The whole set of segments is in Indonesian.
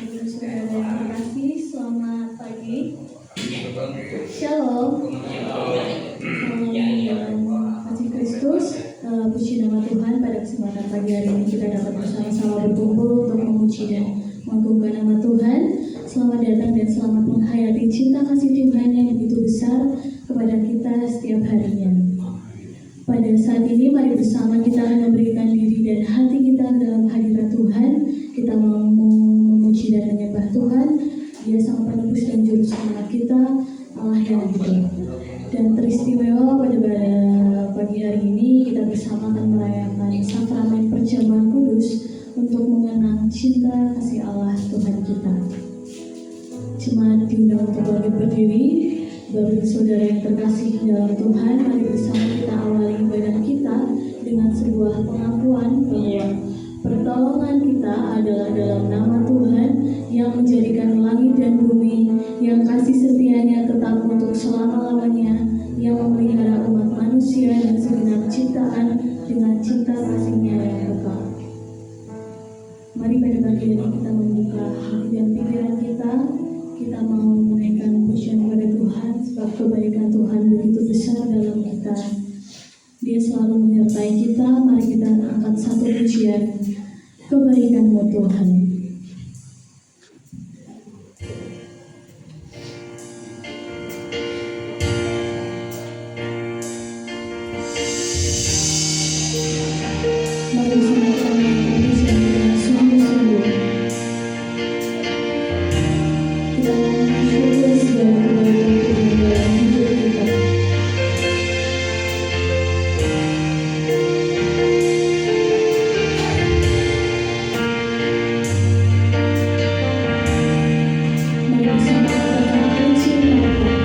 Saudara yang terkasih, selamat pagi. Shalom. Salam kasih Kristus. Puji nama Tuhan, pada kesempatan pagi hari ini kita dapat bersama-sama berkumpul untuk memuji dan mengagungkan nama Tuhan. Selamat datang dan selamat menghayati cinta kasih Tuhan yang begitu besar kepada kita setiap harinya. Pada saat ini mari bersama kita memberikan diri dan hati kita dalam hadirat Tuhan. Kita mau memuji dan menyembah Tuhan. Dia sang penebus dan juru selamat kita, Allah yang hidup. Dan teristimewa pada pagi hari ini kita bersama akan merayakan sakramen perjamuan kudus untuk mengenang cinta kasih Allah Tuhan kita. Jemaat diundang untuk bangkit berdiri. Bapak saudara yang terkasih dalam Tuhan, mari bersama kita awali ibadah kita dengan sebuah pengakuan bahwa pertolongan kita adalah dalam nama Tuhan yang menjadikan langit dan bumi, yang kasih setianya tetap untuk selama-lamanya, yang memelihara umat manusia dan segenap ciptaan dengan cinta kasih-Nya yang kekal. Mari pada pagi ini kita membuka hati dan pikiran kita. Kita mau menaikkan pujian kepada Tuhan, sebab kebaikan Tuhan begitu besar dalam kita. Dia selalu menyertai kita. Mari kita angkat satu pujian, kebaikan-Mu Tuhan. Mari kita pujian dengan sungguh-sungguh. Kita mensyukuri segala kebaikan Tuhan dalam hidup kita. Mari bersama kita puji nama Tuhan.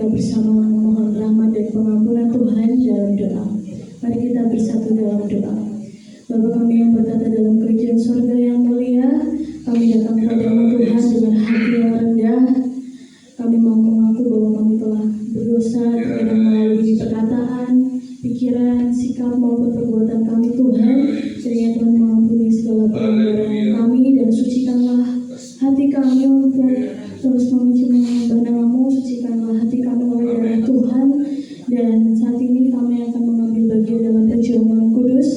bersama memohon rahmat dan pengampunan Tuhan dalam doa. Mari kita bersatu dalam doa. Bapa kami yang bertata dalam kerajaan surga yang mulia, kami datang kepadamu Tuhan dengan hati yang rendah. Kami mau mengaku bahwa kami telah berdosa terkadang melalui perkataan, pikiran, sikap maupun perbuatan kami Tuhan. Kiranya Tuhan mengampuni segala pelanggaran kami dan sucikanlah hati kami untuk terus memuji menyembah nama-Mu. Sucikanlah hati kami oleh darah Tuhan. Dan saat ini kami akan mengambil bagian dalam perjamuan kudus.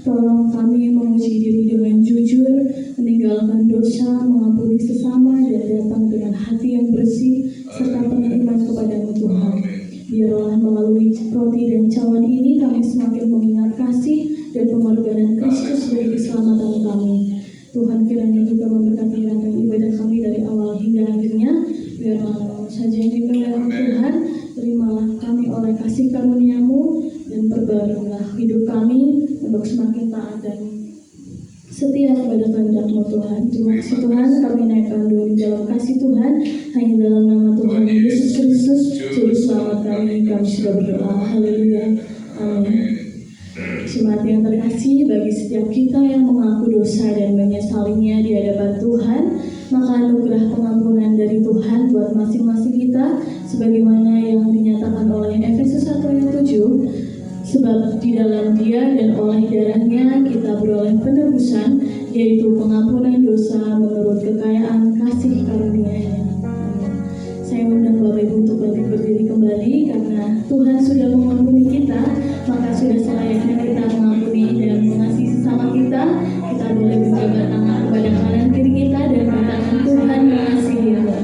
Tolong kami memuji diri dengan jujur, meninggalkan dosa, mengampuni sesama, dan datang dengan hati yang bersih serta penerimaan kepada-Mu Tuhan. Biarlah melalui roti dan cawan ini kami semakin mengingat kasih dan pengorbanan Kristus bagi keselamatan kami. Tuhan kiranya juga memberkati rangkaian ibadah kami dari awal hingga akhirnya. Biarlah nama-Mu saja yang dimuliakan Tuhan. Terimalah kami oleh kasih karunia-Mu dan perbarilah hidup kami untuk semakin taat dan setia kepada kehendak-Mu Tuhan. Terima kasih Tuhan, kami naikkan doa di dalam kasih Tuhan. Hanya dalam nama Tuhan Yesus Kristus, Juru Selamat kami sudah berdoa. Haleluya. Amin. Jemaat yang terkasih, bagi setiap kita yang mengaku dosa dan menyesalinya di hadapan Tuhan, maka anugerah pengampunan dari Tuhan buat masing-masing kita, sebagaimana yang dinyatakan oleh Efesus 1 ayat 7, sebab di dalam Dia dan oleh darahnya kita beroleh penebusan, yaitu pengampunan dosa menurut kekayaan kasih karunia-Nya. Saya undang Bapak Ibu untuk berdiri kembali, karena Tuhan sudah mengampuni kita, maka sudah selayaknya kita mengampuni dan mengasihi sesama kita. Kita boleh berjabat tangan kepada kanan kiri kita dan katakan, Tuhan mengasihi Anda.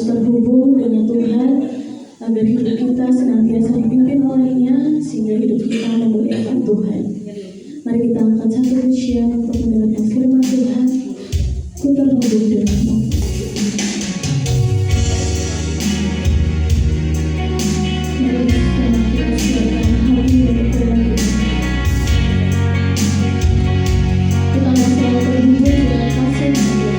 terus terhubung dengan Tuhan, agar hidup kita senantiasa dipimpin oleh-Nya, sehingga hidup kita memuliakan Tuhan. Mari kita angkat satu pujian untuk mendengarkan firman Tuhan. Ku terhubung denganmu. Mari kita siapkan hati untuk firman Tuhan. Kita akan selalu terhubung dengan kasih Tuhan.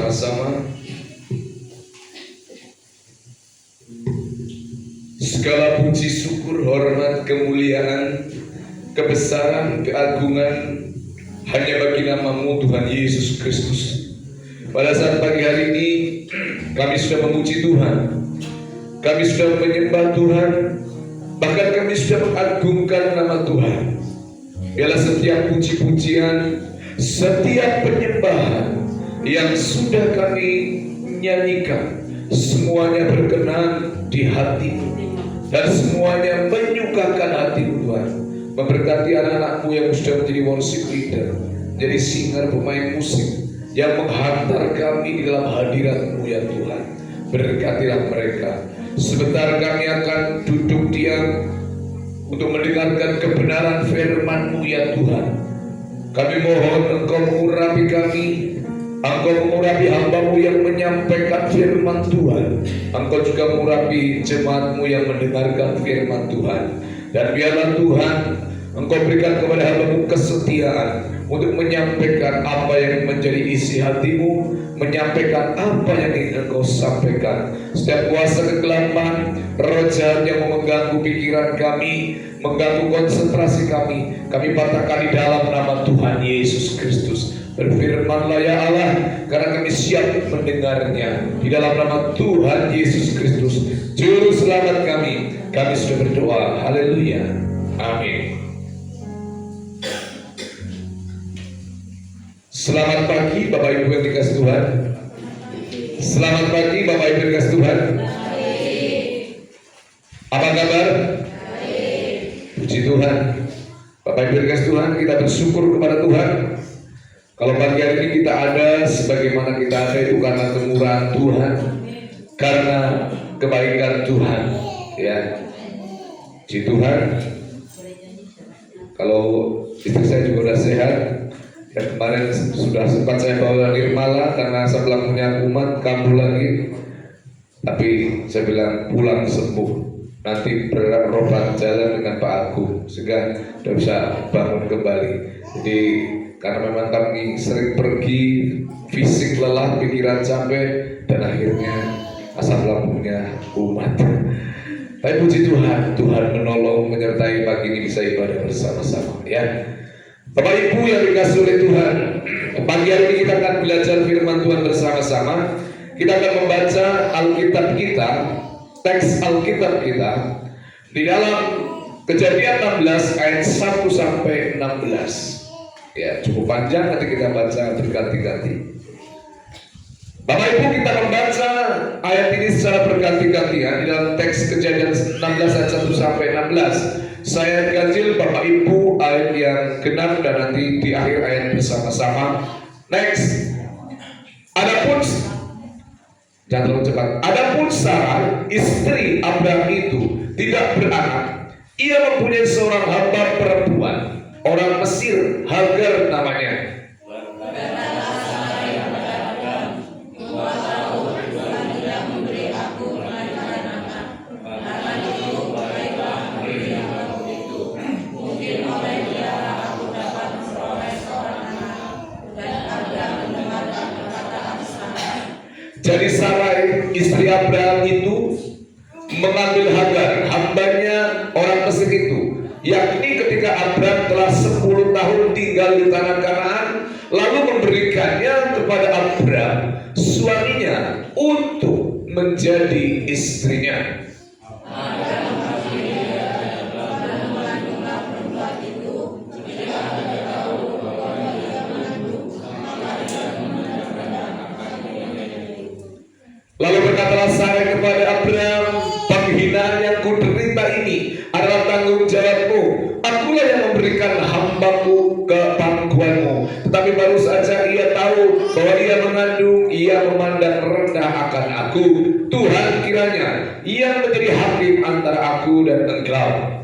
bersama-sama. Segala puji, syukur, hormat, kemuliaan, kebesaran, keagungan hanya bagi nama-Mu Tuhan Yesus Kristus. Pada saat pagi hari ini kami sudah memuji Tuhan, kami sudah menyembah Tuhan, bahkan kami sudah mengagungkan nama Tuhan. Biarlah setiap puji-pujian, setiap penyembahan yang sudah kami nyanyikan, semuanya berkenan di hati dan semuanya menyukakan hati Tuhan. Memberkati anak-anak-Mu yang sudah menjadi worship leader, menjadi singer, pemain musik yang menghantar kami di dalam hadirat-Mu ya Tuhan. Berkatilah mereka. Sebentar kami akan duduk diam untuk mendengarkan kebenaran firman-Mu ya Tuhan. Kami mohon Engkau mengurapi kami, Engkau mengurapi hamba-Mu yang menyampaikan firman Tuhan. Engkau juga mengurapi jemaat-Mu yang mendengarkan firman Tuhan. Dan biarlah Tuhan, Engkau berikan kepada hamba-Mu kesetiaan untuk menyampaikan apa yang menjadi isi hati-Mu, menyampaikan apa yang ingin Engkau sampaikan. Setiap kuasa kegelapan, roh jahat yang mengganggu pikiran kami, mengganggu konsentrasi kami patahkan di dalam nama Tuhan Yesus Kristus. Berfirmanlah ya Allah, karena kami siap mendengarnya. Di dalam nama Tuhan Yesus Kristus, Juru Selamat kami sudah berdoa. Haleluya. Amin. Selamat pagi Bapak Ibu yang dikasih Tuhan. Selamat pagi Bapak Ibu yang dikasih Tuhan. Apa kabar? Puji Tuhan. Bapak Ibu yang dikasih Tuhan, kita bersyukur kepada Tuhan. Kalau pagi hari ini kita ada, sebagaimana kita ada itu karena kemurahan Tuhan, karena kebaikan Tuhan. Ya, puji Tuhan. Kalau istri saya juga udah sehat. Ya, kemarin sudah sempat saya bawa Nirmala karena sebelah punya kumat kambuh lagi, tapi saya bilang pulang sembuh, nanti berobat jalan dengan Pak Agung sehingga sudah bisa bangun kembali. Jadi karena memang kami sering pergi, fisik lelah, pikiran capek, dan akhirnya asam lambungnya kumat. Tapi puji Tuhan, Tuhan menolong, menyertai pagi ini bisa ibadah bersama-sama ya. Bapak Ibu yang dikasihi oleh Tuhan, pagi hari ini kita akan belajar firman Tuhan bersama-sama. Kita akan membaca Alkitab kita, teks Alkitab kita di dalam Kejadian 16 ayat 1 sampai 16. Ya, cukup panjang, nanti kita baca berganti-ganti. Bapak Ibu, kita membaca ayat ini secara berganti-gantian di dalam teks Kejadian 16 ayat 1 sampai 16. Saya ganjil Bapak Ibu ayat yang genap dan nanti di akhir ayat bersama-sama. Next. Adapun jangan terlalu cepat. Adapun Sarah, istri Abraham itu tidak beranak. Ia mempunyai seorang hamba perempuan, orang Mesir, Hagar namanya. Jadi Sarai, istri Abraham itu mengambil Hagar, hambanya orang Mesir itu, yakni ketika Abraham telah 10 tahun tinggal di tanah Kanaan, lalu memberikannya kepada Abraham, suaminya, untuk menjadi istrinya. Lalu berkatalah Sarai kepada Abraham, penghinaan yang kuderita ini adalah tanggung jawabmu. Akulah yang memberikan hambaku ke pangkuanmu. Tetapi baru saja ia tahu bahwa ia mengandung, ia memandang rendah akan aku. Tuhan kiranya yang menjadi hakim antara aku dan engkau.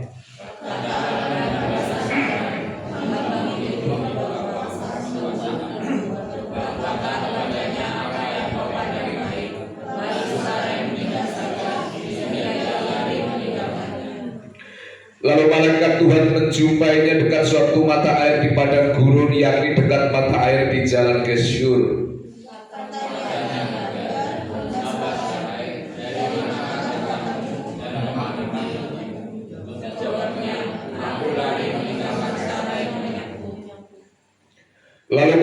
Lalu malaikat Tuhan menjumpainya dekat suatu mata air di padang gurun, yakni dekat mata air di jalan Gesyur.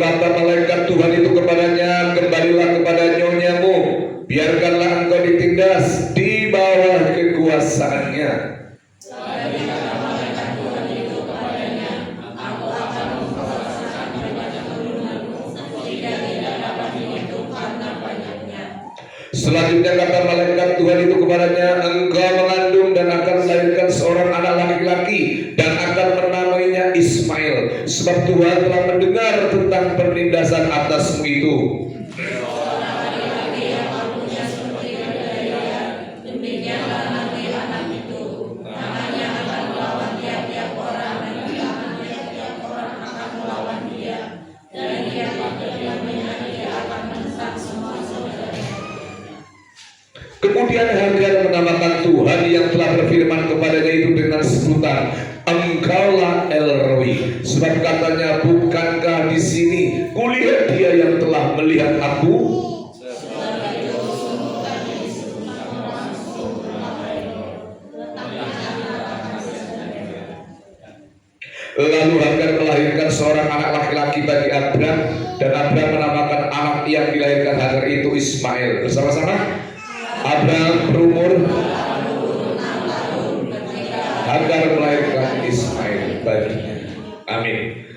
kata malaikat Tuhan itu kepadanya, kembalilah kepada nyonyamu, biarkanlah engkau ditindas di bawah kekuasaannya. Selanjutnya kata malaikat Tuhan itu kepadanya, engkau mengandung dan akan melahirkan seorang anak laki-laki dan akan menamainya Ismail, sebab Tuhan telah mendengar tentang penindasan atasmu itu. Kemudian Hagar menamakan Tuhan yang telah berfirman kepadanya itu dengan sebutan, engkaulah El-Roi, sebab katanya, bukankah di sini kulihat dia yang telah melihat aku? Lalu Hagar melahirkan seorang anak laki-laki bagi Abram, dan Abram menamakan anak yang dilahirkan Hagar itu Ismail. Bersama-sama, Abraham berumur, Hagar melahirkan Ismail baginya. Amin.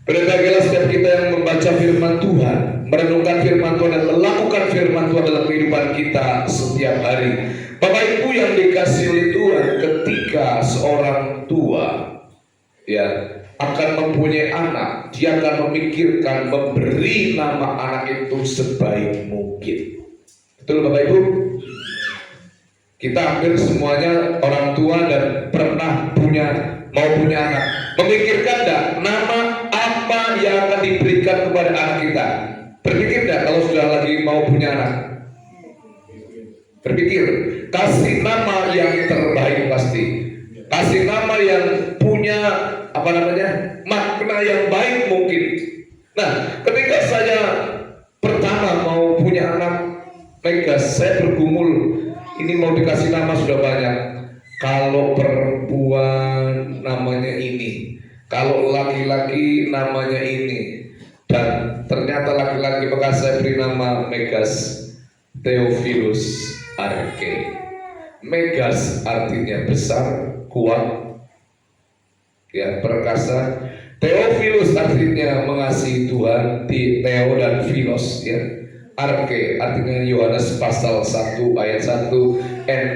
Berbahagialah setiap kita yang membaca firman Tuhan, merenungkan firman Tuhan, dan melakukan firman Tuhan dalam kehidupan kita setiap hari. Bapak Ibu yang dikasihi oleh Tuhan, ketika seorang tua akan mempunyai anak, dia akan memikirkan memberi nama anak itu sebaik mungkin. Betul Bapak Ibu? Kita hampir semuanya orang tua dan pernah mau punya anak. Memikirkan enggak nama apa yang akan diberikan kepada anak kita? Berpikir enggak kalau sudah lagi mau punya anak? Berpikir, kasih nama yang terbaik pasti. Kasih nama yang punya makna yang baik mungkin. Nah, ketika saya pertama mau punya anak, saya bergumul, ini mau dikasih nama sudah banyak. Kalau perempuan namanya ini, kalau laki-laki namanya ini, dan ternyata laki-laki maka saya beri nama Megas Theophilus Arke. Megas artinya besar, kuat, perkasa. Theophilus artinya mengasihi Tuhan, Theo dan Philos Arke artinya Yohanes pasal 1 ayat 1,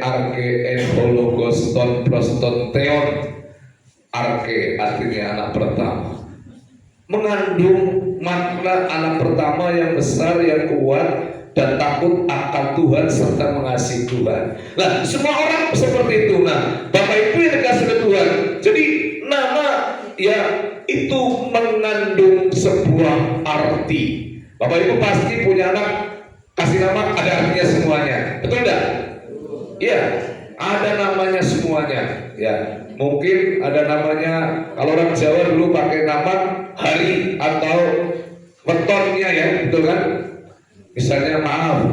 Arke Hologos ton proston theon. Arke artinya anak pertama, mengandung makna anak pertama yang besar, yang kuat, dan takut akan Tuhan serta mengasihi Tuhan. Nah, semua orang seperti itu. Nah, Bapak Ibu yang dikasih oleh Tuhan, jadi nama itu mengandung sebuah arti. Bapak Ibu pasti punya anak, kasih nama ada artinya semuanya, betul enggak? Iya, ada namanya semuanya. Mungkin ada namanya, kalau orang Jawa dulu pakai nama hari atau wetonnya betul kan? Misalnya maaf,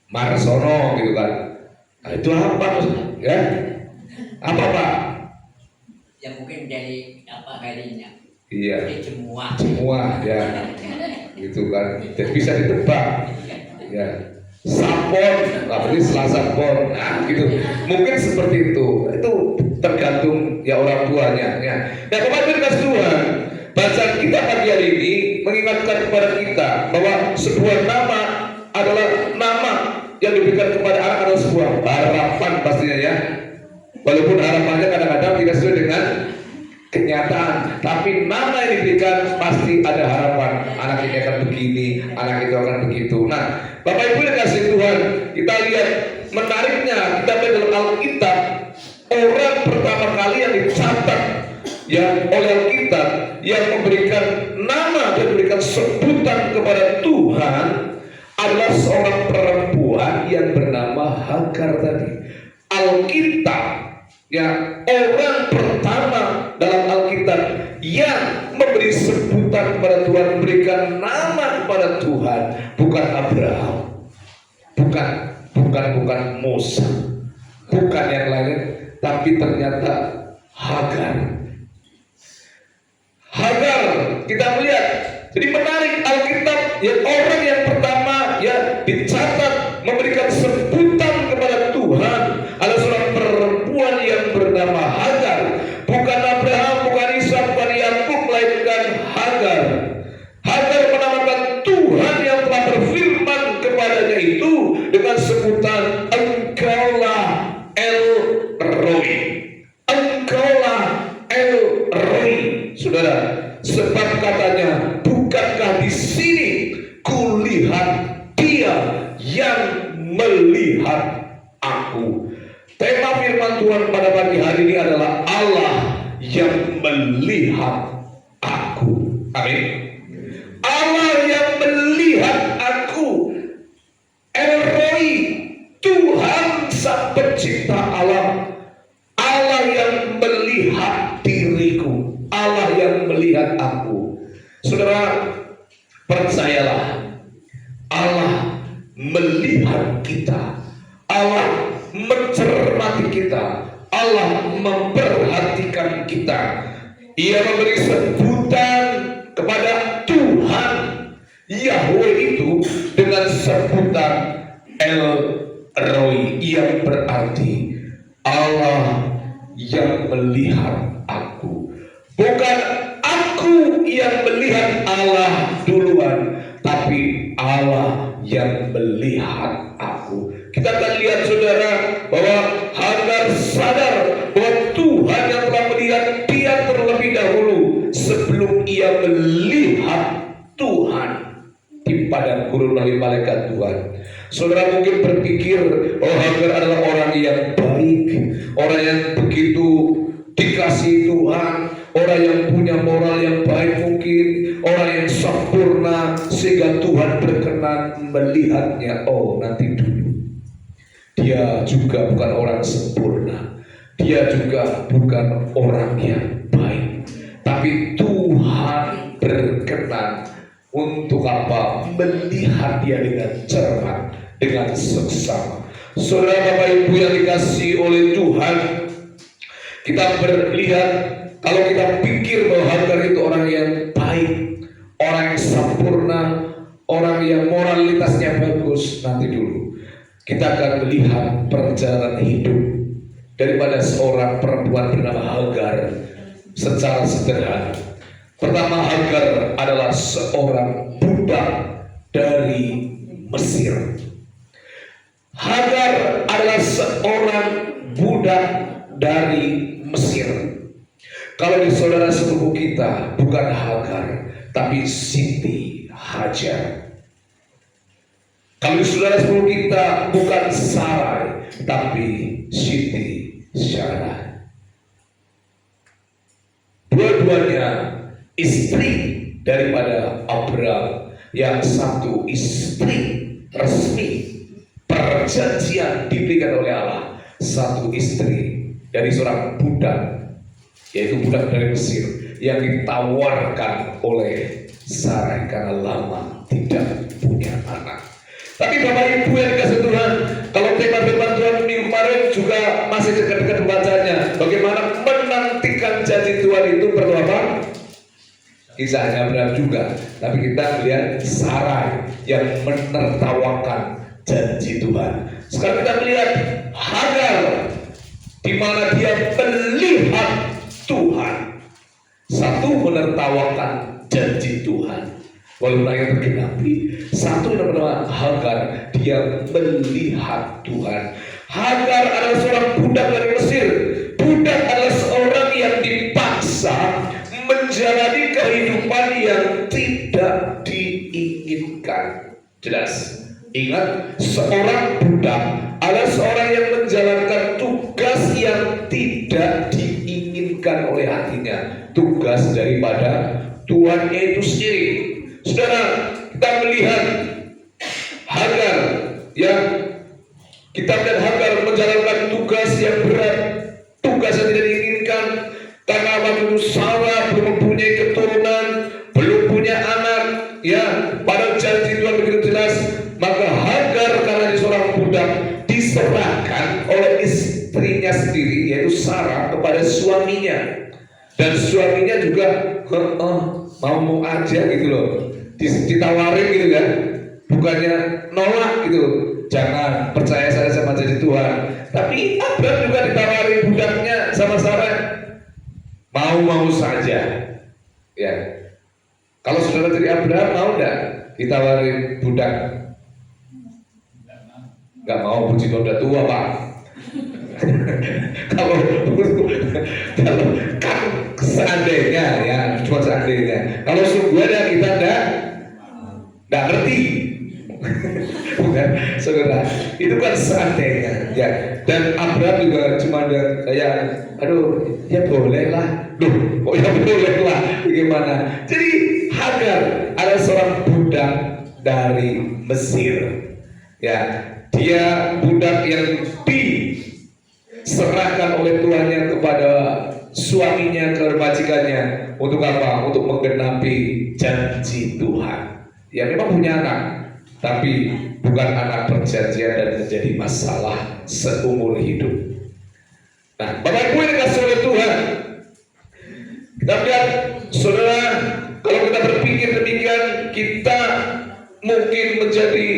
Marsono gitu kan. Nah, itu apa maksudnya? Apa Pak? Ya mungkin dari harinya. Iya. Semua gitu kan. Dan bisa ditebak. Sapon, berarti Selasa Pon. Nah, gitu. Mungkin seperti itu. Itu tergantung orang tuanya. Nah, kepada Tuhan, bacaan kita pagi hari ini mengingatkan kepada kita bahwa sebuah nama adalah nama yang diberikan kepada anak adalah sebuah harapan pastinya Walaupun harapannya kadang-kadang tidak sesuai dengan kenyataan, tapi nama yang diberikan pasti ada harapan. Anak ini akan begini, anak itu akan begitu. Nah, Bapak Ibu yang kasih Tuhan, kita lihat menariknya, kita lihat dalam Alkitab, orang pertama kali yang dicatat oleh Alkitab yang memberikan nama dan memberikan sebutan kepada Tuhan adalah seorang perempuan yang bernama Hagar tadi. Alkitab orang pertama dalam Alkitab yang memberi sebutan kepada Tuhan, memberikan nama kepada Tuhan, bukan Abraham, bukan Musa, bukan yang lain, tapi ternyata Hagar. Kita melihat Jadi menarik, Alkitab yang orang yang pertama ya dicatat memberikan sebutan kepada Tuhan adalah seorang perempuan yang bernama Hagar. Bukan Abraham, bukan Ishak, bukan Yakub, melainkan Hagar. Hagar menamakan Tuhan yang telah berfirman kepadanya itu dengan sebutan Engkaulah El Roi. Engkaulah El Roi, saudara. Sebab katanya, bukankah di sini kulihat Dia yang melihat aku. Tema firman Tuhan pada pagi hari ini adalah Allah yang melihat aku. Amin. Allah yang melihat aku. El Roi, Tuhan sang pencipta alam. Allah yang melihat diriku. Allah yang melihat aku. Saudara, percayalah, Allah melihat kita. Allah mencermati kita. Allah memperhatikan kita. Ia memberi sebutan kepada Tuhan Yahweh itu dengan sebutan El Roi, yang berarti Allah yang melihat aku. Bukan aku yang melihat Allah duluan, tapi Allah yang melihat aku. Kita akan lihat, saudara, bahwa Hagar sadar bahwa Tuhan yang telah melihat dia terlebih dahulu sebelum ia melihat Tuhan di padang gurun oleh malaikat Tuhan. Saudara mungkin berpikir bahwa Hagar adalah orang yang baik, orang yang begitu dikasihi Tuhan, orang yang punya moral yang baik, mungkin orang yang sempurna sehingga Tuhan berkenan melihatnya. Oh, nanti dulu, dia juga bukan orang sempurna, dia juga bukan orang yang baik, tapi Tuhan berkenan untuk apa? Melihat dia dengan cermat, dengan seksama. Saudara, Bapak Ibu yang dikasihi oleh Tuhan, kita melihat, kalau kita pikir bahwa Hagar itu orang yang baik, orang yang sempurna, orang yang moralitasnya bagus, nanti dulu kita akan melihat perjalanan hidup daripada seorang perempuan bernama Hagar secara sederhana. Pertama, Hagar adalah seorang budak dari Mesir. Hagar adalah seorang budak dari Mesir. Kalau di saudara sepupu kita bukan Hagar, tapi Siti Hajar. Kalau di saudara sepupu kita bukan Sarai, tapi Siti Sarah. Dua-duanya istri daripada Abraham. Yang satu istri resmi, perjanjian diberikan oleh Allah. Satu istri dari seorang budak, yaitu budak dari Mesir, yang ditawarkan oleh Sarai karena lama tidak punya anak. Tapi Bapak Ibu yang dikasihi Tuhan, kalau tema firman Tuhan minggu kemarin juga masih dekat-dekat bacanya, bagaimana menantikan janji Tuhan itu perlu apa? Kisahnya Abraham juga, tapi kita melihat Sarai yang menertawakan janji Tuhan. Sekarang kita melihat Hagar, di mana dia melihat Tuhan. Satu, menertawakan janji Tuhan walaupun yang tergenapi. Satu yang bernama Hagar, dia melihat Tuhan. Hagar adalah seorang budak dari Mesir. Budak adalah seorang yang dipaksa menjalani kehidupan yang tidak diinginkan. Jelas. Ingat, seorang budak adalah seorang yang menjalankan tugas yang tidak diinginkan oleh hatinya, tugas daripada Tuhannya itu sendiri. Saudara, kita melihat Hagar, yang kita melihat Hagar menjalankan tugas yang berat, tugas yang tidak diinginkan, karena waktu itu Sarah belum mempunyai keturunan, belum punya anak, ya, pada janji Tuhan begitu jelas. Maka Hagar karena dia seorang budak diserahkan oleh istrinya sendiri, yaitu Sarah, kepada suaminya. Dan suaminya juga mau aja gitu loh, ditawarin gitu kan, bukannya nolak gitu, jangan percaya saya sama jadi Tuhan. Tapi Abraham juga ditawarin budaknya sama Sarah, mau saja. Ya, kalau saudara jadi Abraham mau nggak ditawarin budak? Nggak mau, puji Tuhan udah tua Pak. kalau kan seandainya ya, cuma seandainya. Kalau sungguhnya kita nggak ngerti, bukan saudara. Itu kan seandainya ya. Dan Abraham juga cuma ada kayak, aduh ya boleh lah, ya boleh lah, bagaimana? Jadi Hagar ada seorang budak dari Mesir, ya. Dia budak yang diserahkan oleh tuannya kepada suaminya, ke majikannya. Untuk apa? Untuk menggenapi janji Tuhan. Ya memang punya anak, tapi bukan anak perjanjian dan menjadi masalah seumur hidup. Nah, Bapak Ibu yang dikasihi oleh Tuhan, kita lihat saudara, kalau kita berpikir demikian, kita mungkin menjadi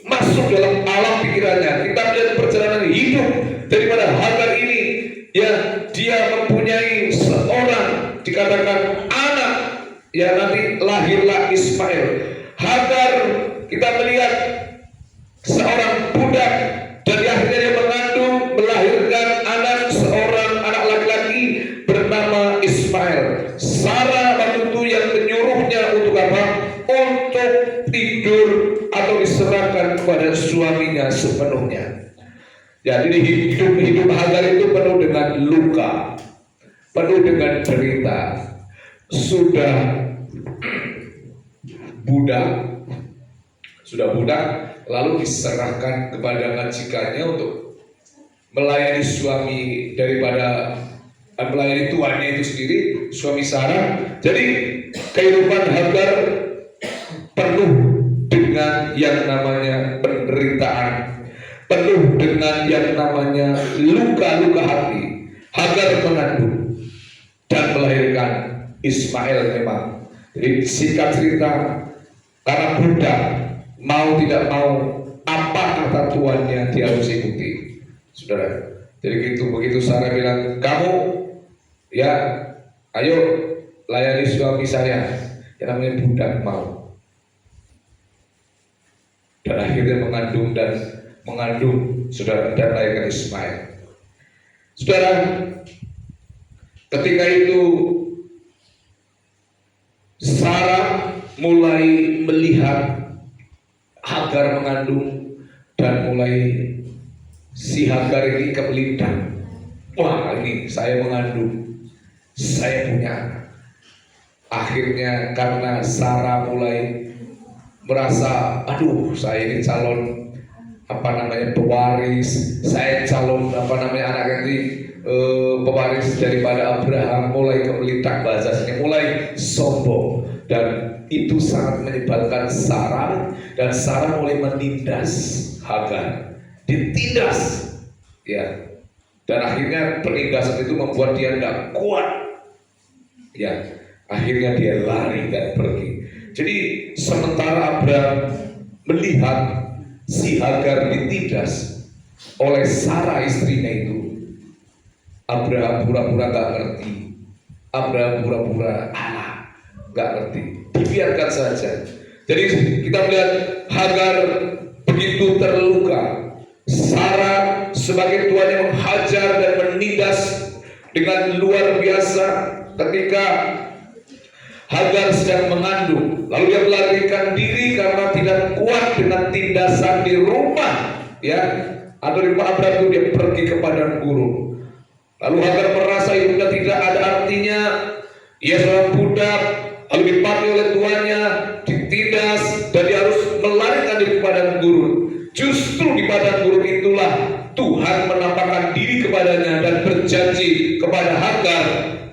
masuk dalam alam pikirannya. Kita melihat perjalanan hidup daripada Hagar ini, ya dia mempunyai seorang dikatakan anak, ya nanti lahirlah Ismail. Hagar kita melihat seorang budak dan akhirnya dia mengandung, melahirkan anak, seorang anak laki-laki bernama Ismail. Sarah waktu itu yang menyuruhnya untuk apa? Untuk tidur atau diserahkan kepada suaminya sepenuhnya. Jadi hidup Hagar itu penuh dengan luka, penuh dengan derita. Sudah budak, lalu diserahkan kepada majikannya untuk melayani suami daripada melayani tuannya itu sendiri, suami Sarah. Jadi kehidupan Hagar penuh dengan yang namanya penderitaan, penuh dengan yang namanya luka-luka hati. Hagar mengandung dan melahirkan Ismail memang. Jadi singkat cerita, karena budak, mau tidak mau apa kata tuannya dia harus ikuti, saudara. Jadi begitu Sarah bilang, kamu ya ayo layani suami saya, yang namanya budak mau. Dan akhirnya mengandung saudara, dan lahirkan Ismail. Saudara, ketika itu Sarah mulai melihat Hagar mengandung dan mulai si Hagar ini kemelintang. Wah, ini saya mengandung, saya punya anak. Akhirnya karena Sarah mulai merasa, aduh saya ini calon pewaris, saya calon anak ini pewaris daripada Abraham, mulai kemelintang bahasanya, mulai sombong, dan itu sangat menyebalkan Sarah, dan Sarah mulai menindas Hagar, ditindas, ya, dan akhirnya penindasan itu membuat dia tidak kuat, ya, akhirnya dia lari dan pergi. Jadi sementara Abraham melihat si Hagar ditindas oleh Sarah istrinya itu, Abraham pura-pura gak ngerti, Abraham pura-pura gak ngerti, dibiarkan saja. Jadi kita melihat Hagar begitu terluka, Sarah sebagai tuannya menghajar dan menindas dengan luar biasa ketika Hagar sedang mengandung. Lalu dia melarikan diri karena tidak kuat dengan tindasan di rumah, ya, atau di rumah Abraham itu. Dia pergi ke padang gurun. Lalu Hagar merasa hidupnya tidak ada artinya. Ia seorang budak, lalu dipakai oleh tuannya, ditindas, dan dia harus melarikan diri ke padang gurun. Justru di padang gurun itulah Tuhan menampakkan diri kepadanya dan berjanji kepada Hagar,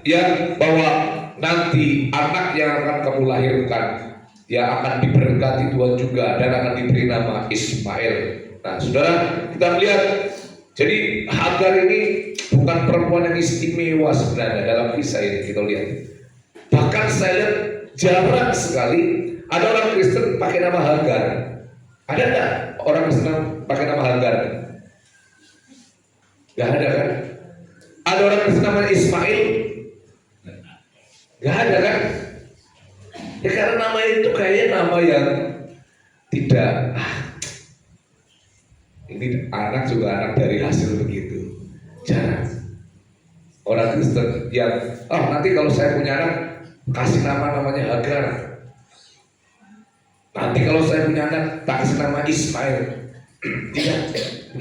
ya, bahwa nanti anak yang akan kamu lahirkan, ya, akan diberkati Tuhan juga dan akan diberi nama Ismail. Nah, saudara, kita melihat, jadi Hagar ini bukan perempuan yang istimewa sebenarnya dalam kisah ini. Kita lihat. Bahkan saya lihat jarang sekali ada orang Kristen pakai nama Hagar. Ada nggak orang Kristen pakai nama Hagar? Gak ada kan? Ada orang Kristen namanya Ismail? Gak ada kan? Ya karena nama itu kayaknya nama yang tidak. Ini anak juga anak dari hasil begitu. Jarang. Orang Kristen yang nanti kalau saya punya anak kasih namanya Hagar. Nanti kalau saya punya anak tak kasih nama Ismail. Tidak.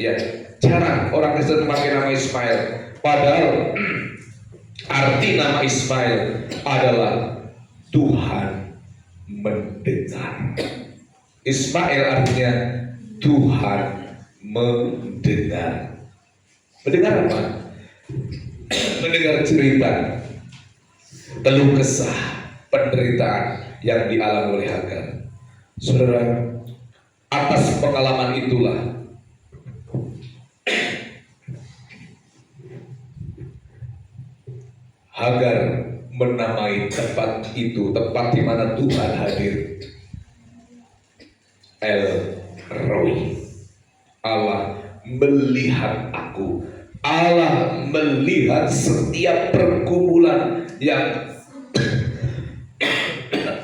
Ya, jarang orang Kristen pakai nama Ismail. Padahal arti nama Ismail adalah Tuhan mendengar. Ismail artinya Tuhan mendengar. Mendengar apa? Mendengar cerita, keluh kesah, penderitaan yang dialami oleh Hagar. Saudara, atas pengalaman itulah Hagar menamai tempat itu, tempat di mana Tuhan hadir, El Roi. Allah melihat aku. Allah melihat setiap pergumulan yang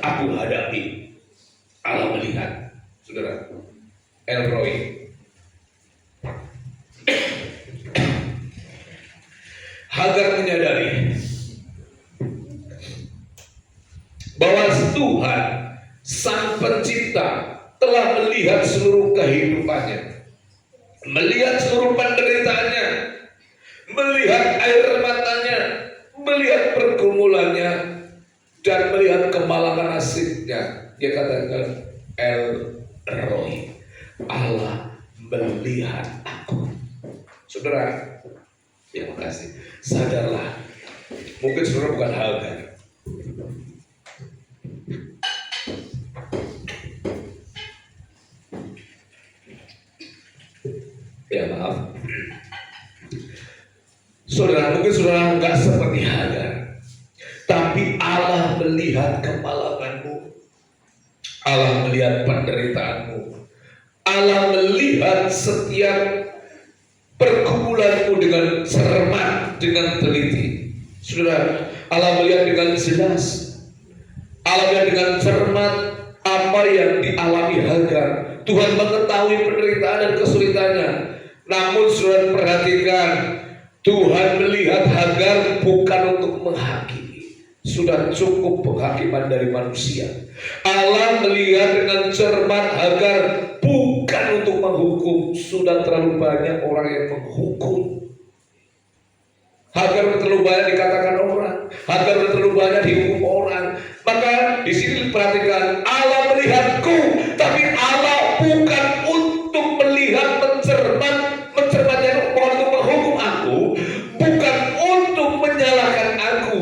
aku hadapi. Allah melihat, saudara. El Roi. Hagar menyadari bahwa Tuhan Sang Pencipta telah melihat seluruh kehidupannya, melihat seluruh penderitaannya, melihat air matanya, melihat pergumulannya, dan melihat kemalangan nasibnya. Dia katakan El Roi, Allah melihat aku. Saudara, ya makasih. Sadarlah, mungkin saudara bukan Hagar. Ya maaf, saudara, mungkin saudara nggak seperti Hagar, tapi Allah melihat kemalanganmu, Allah melihat penderitaanmu, Allah melihat setiap pergumulanmu dengan cermat, dengan teliti. Saudara, Allah melihat dengan jelas, Allah melihat dengan cermat apa yang dialami Hagar. Tuhan mengetahui penderitaan dan kesulitannya. Namun saudara perhatikan, Tuhan melihat Hagar bukan untuk menghakimi. Sudah cukup penghakiman dari manusia. Allah melihat dengan cermat Hagar bukan untuk menghukum. Sudah terlalu banyak orang yang menghukum. Hagar terlalu banyak dikatakan orang. Hagar terlalu banyak dihukum orang. Maka di sini perhatikan, Allah melihatku, tapi Allah bukan untuk melihat mencermatnya, bukan untuk menghukum aku, bukan untuk menyalahkan aku,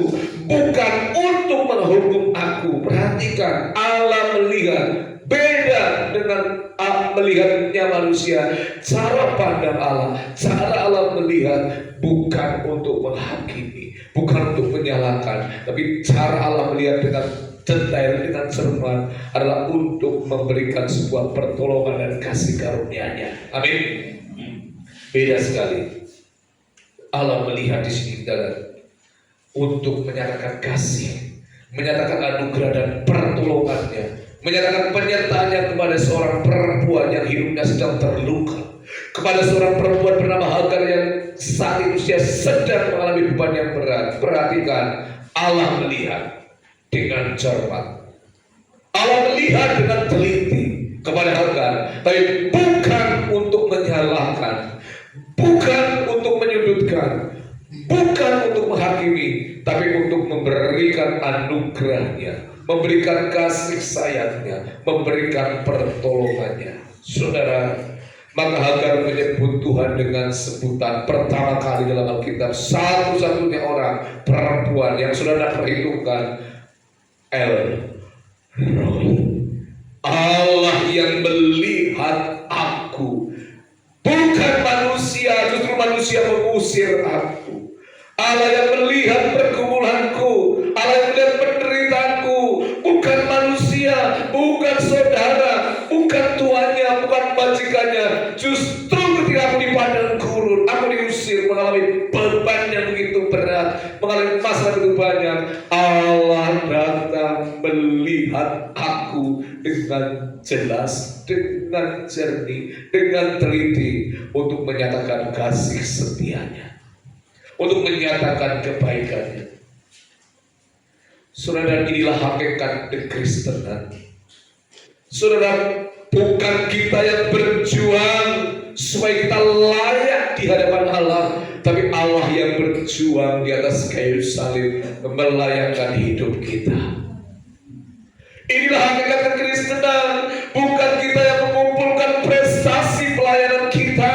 bukan untuk menghukum aku. Perhatikan, Allah melihat beda dengan melihatnya manusia. Cara pandang Allah, cara Allah melihat bukan untuk menghakimi, bukan untuk menyalahkan, tapi cara Allah melihat dengan detail, dengan cermat adalah untuk memberikan sebuah pertolongan dan kasih karunia-Nya. Amin. Beda sekali. Allah melihat di sini untuk menyatakan kasih, menyatakan anugerah dan pertolongannya, menyatakan penyertaannya kepada seorang perempuan yang hidupnya sedang terluka, kepada seorang perempuan bernama Hagar yang saat itu dia sedang mengalami beban yang berat. Perhatikan, Allah melihat dengan cermat, Allah melihat dengan teliti kepada Hagar, tapi bukan untuk menyalahkan, bukan untuk menyudutkan, bukan untuk menghakimi, tapi untuk memberikan anugerahnya, memberikan kasih sayangnya, memberikan pertolongannya. Saudara, maka Hagar menyebut Tuhan dengan sebutan pertama kali dalam Alkitab, satu-satunya orang perempuan yang sudah Anda perhitungkan, El Roi, Allah yang melihat aku. Bukan manusia, justru manusia mengusir aku. Allah yang melihat pergumulanku, Allah yang melihat penderitaanku, bukan manusia, bukan saudara, bukan tuannya, bukan majikannya. Justru ketika aku di padang gurun, aku diusir, mengalami beban yang begitu berat, mengalami masalah begitu banyak, Allah datang melihat aku dengan jelas, dengan jernih, dengan teliti, untuk menyatakan kasih setianya, untuk menyatakan kebaikannya. Saudara, inilah hakikat kekristenan. Saudara, bukan kita yang berjuang supaya kita layak di hadapan Allah, tapi Allah yang berjuang di atas kayu salib melayakkan hidup kita. Inilah hakikat kekristenan. Bukan kita yang mengumpulkan prestasi pelayanan kita,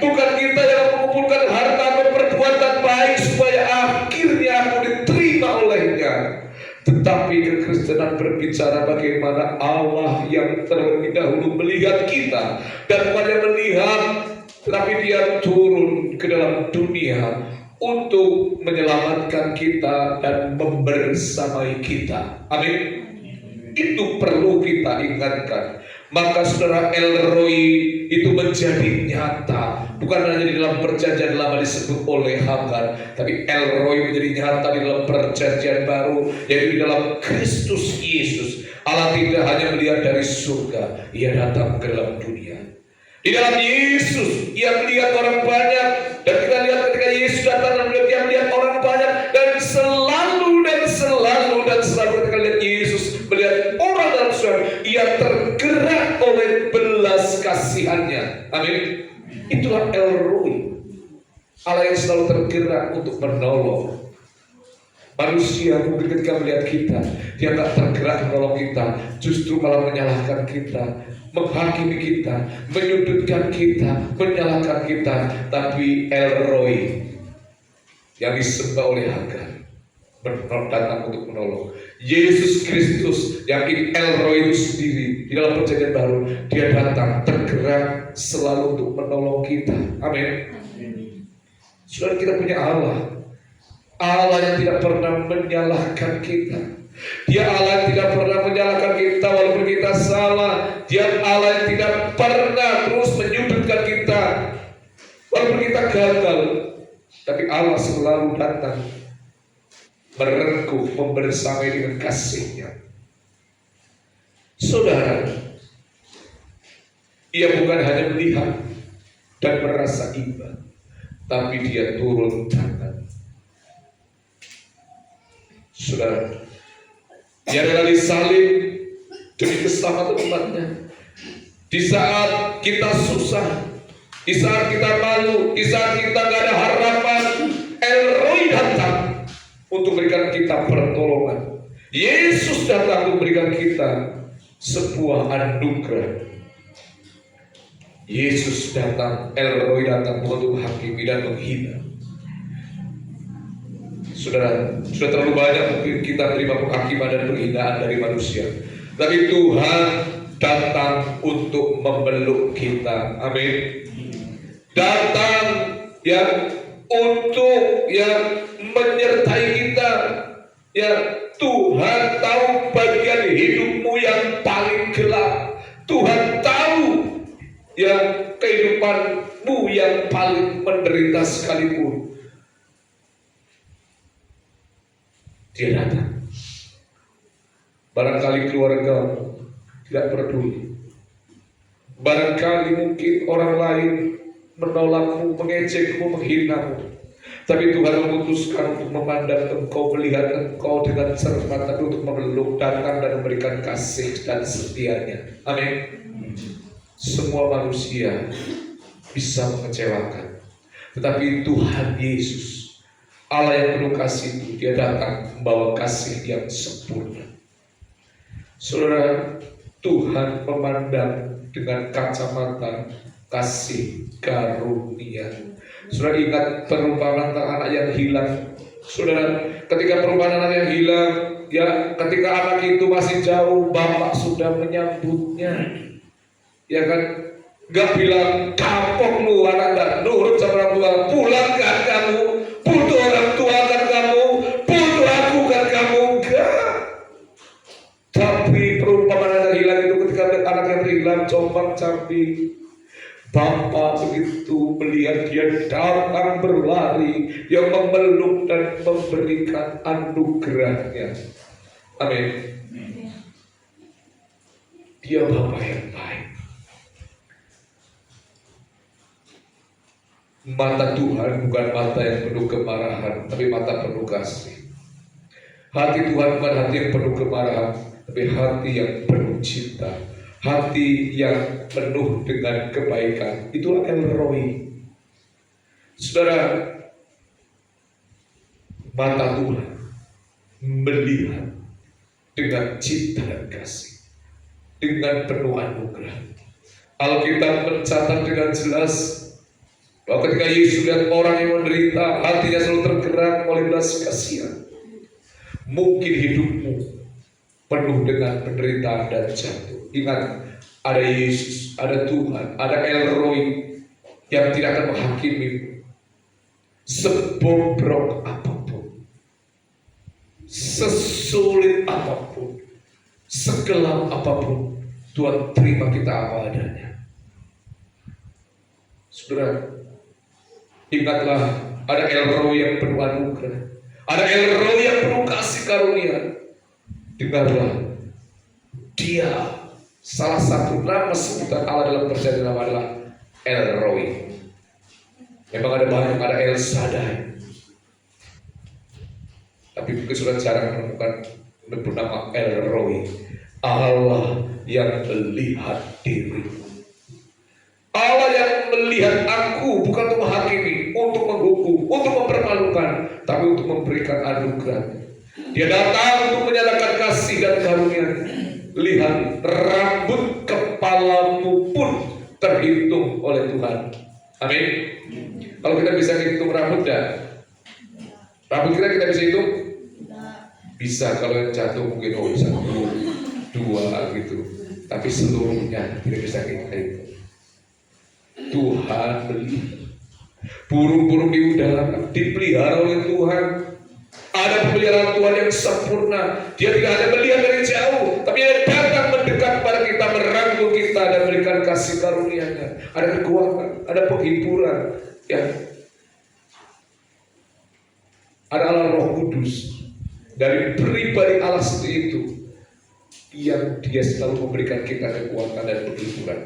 bukan kita yang mengumpulkan harta atau perbuatan baik supaya akhirnya aku diterima olehnya, tetapi kekristenan berbicara bagaimana Allah yang terlebih dahulu melihat kita, dan bukannya melihat, tetapi Dia turun ke dalam dunia untuk menyelamatkan kita dan membersamai kita. Amin. Itu perlu kita ingatkan. Maka saudara, El Roi itu menjadi nyata, bukan hanya di dalam perjanjian lama disebut oleh Hagar, tapi El Roi menjadi nyata di dalam perjanjian baru, yaitu di dalam Kristus Yesus. Allah tidak hanya melihat dari surga, Ia datang ke dalam dunia. Di dalam Yesus Ia melihat orang banyak, dan kita lihat ketika Yesus datang dan Dia melihat orang banyak, dan selalu ketika lihat Yesus melihat orang dalam surga, Ia tergerak oleh belas kasihannya. Amin. Itulah El Roi, Allah yang selalu tergerak untuk menolong. Manusia mungkin ketika melihat kita, dia tak tergerak menolong kita, justru malah menyalahkan kita, menghakimi kita, menyudutkan kita, menyalahkan kita. Tapi El Roi yang disembah oleh Hagar datang untuk menolong. Yesus Kristus yang El Roi itu sendiri di dalam perjanjian baru, Dia datang tergerak selalu untuk menolong kita. Amin. Saudara, kita punya Allah yang tidak pernah menyalahkan kita. Dia Allah yang tidak pernah menyalahkan kita walaupun kita salah. Dia Allah yang tidak pernah terus menyudutkan kita walaupun kita gagal. Tapi Allah selalu datang merengkuh, membersamai dengan kasih-Nya. Saudara, Ia bukan hanya melihat dan merasa iba, tapi Dia turun tangan. Saudara, Dia rela disalib demi keselamatan umatnya. Di saat kita susah, di saat kita malu, di saat kita gak ada harapan, El Roi datang untuk memberikan kita pertolongan. Yesus datang untuk memberikan kita sebuah anugerah. Yesus datang, El Roi datang untuk menghakimi dan menghina. Saudara, sudah terlalu banyak mungkin kita menerima penghakiman dan penghinaan dari manusia, tapi Tuhan datang untuk memeluk kita. Amin. Datang untuk menyertai kita. Tuhan tahu bagian hidupmu yang paling gelap. Tuhan tahu kehidupanmu yang paling menderita sekalipun. Dia datang. Barangkali keluargamu tidak peduli. Barangkali mungkin orang lain menolakmu, mengejekmu, menghinamu. Tapi Tuhan memutuskan untuk memandang engkau, melihat engkau dengan cermat, untuk memeluk, datang dan memberikan kasih dan setianya. Amin. Semua manusia bisa mengecewakan, tetapi Tuhan Yesus, Allah yang penuh kasih itu, Dia datang membawa kasih yang sempurna. Saudara, Tuhan memandang dengan kacamata kasih karunia. Saudara, ingat perumpamaan tentang anak yang hilang. Saudara, ketika perumpamaan anak yang hilang, ketika anak itu masih jauh, bapak sudah menyambutnya. Ya kan? Gak bilang kapok lu, anak gak nurut sama orang tua, pulang kan kamu, butuh orang berjalan compang-camping. Bapa begitu melihat dia datang berlari, dia memeluk dan memberikan anugerahnya. Amin. Dia Bapa yang baik. Mata Tuhan bukan mata yang penuh kemarahan, tapi mata penuh kasih. Hati Tuhan bukan hati yang penuh kemarahan, tapi hati yang penuh cinta. Hati yang penuh dengan kebaikan. Itulah El Roi. Saudara, mata Tuhan melihat dengan cinta dan kasih, dengan penuh anugerah. Alkitab mencatat dengan jelas bahwa ketika Yesus lihat orang yang menderita, hatinya selalu tergerak oleh belas kasihan. Mungkin hidupmu penuh dengan penderitaan dan jatuh. Ingat, ada Yesus, ada Tuhan, ada El Roi yang tidak akan menghakimi. Sebobrok apapun, sesulit apapun, segelap apapun, Tuhan terima kita apa adanya. Saudara, ingatlah, ada El Roi yang penuh anugerah, ada El Roi yang penuh kasih karunia. Dengarlah, dia salah satu nama sebutan Allah dalam perjanjian lama adalah El Roi. Memang ada banyak, ada El Shaddai, tapi mungkin sudah jarang menemukan nama El Roi, Allah yang melihat diri. Allah yang melihat aku bukan untuk menghakimi, untuk menghukum, untuk mempermalukan, tapi untuk memberikan anugerah. Dia datang untuk menyatakan kasih dan karunia. Lihat, rambut kepalamu pun terhitung oleh Tuhan. Amin. Kalau kita bisa hitung rambut, rambut kita bisa hitung? Bisa, kalau yang jatuh mungkin bisa 2 gitu. Tapi seluruhnya tidak bisa kita hitung. Tuhan melihat. Burung-burung di udara dipelihara oleh Tuhan. Ada pemeliharaan Tuhan yang sempurna. Dia tidak hanya melihat dari jauh, tapi dia datang mendekat kepada kita, merangkul kita dan memberikan kasih karunia-Nya. Ada kekuatan, ada penghiburan, ya. Ada Allah Roh Kudus dari pribadi Allah seperti itu, yang Dia selalu memberikan kita kekuatan dan penghiburan.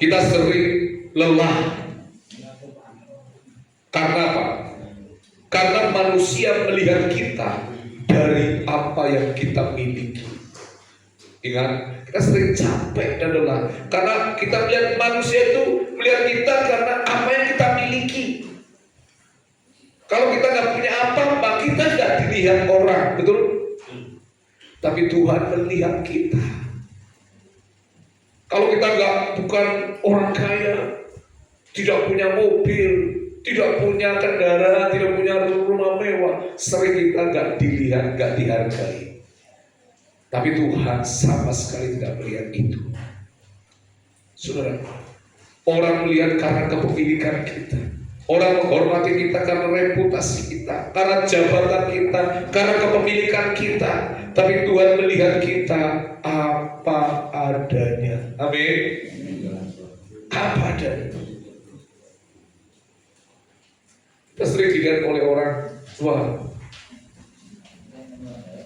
Kita sering lelah. Karena apa? Karena manusia melihat kita dari apa yang kita miliki. Ingat, kita sering capek dan lelah karena kita melihat manusia itu melihat kita karena apa yang kita miliki. Kalau kita nggak punya apa-apa, kita nggak dilihat orang, betul? Tapi Tuhan melihat kita. Kalau kita bukan orang kaya, tidak punya mobil, tidak punya kendaraan, tidak punya rumah mewah, sering kita nggak dilihat, nggak dihargai. Tapi Tuhan sama sekali tidak melihat itu. Saudara, orang melihat karena kepemilikan kita, orang menghormati kita karena reputasi kita, karena jabatan kita, karena kepemilikan kita. Tapi Tuhan melihat kita apa adanya. Amin. Apa adanya. Kita sering dilihat oleh orang, wah,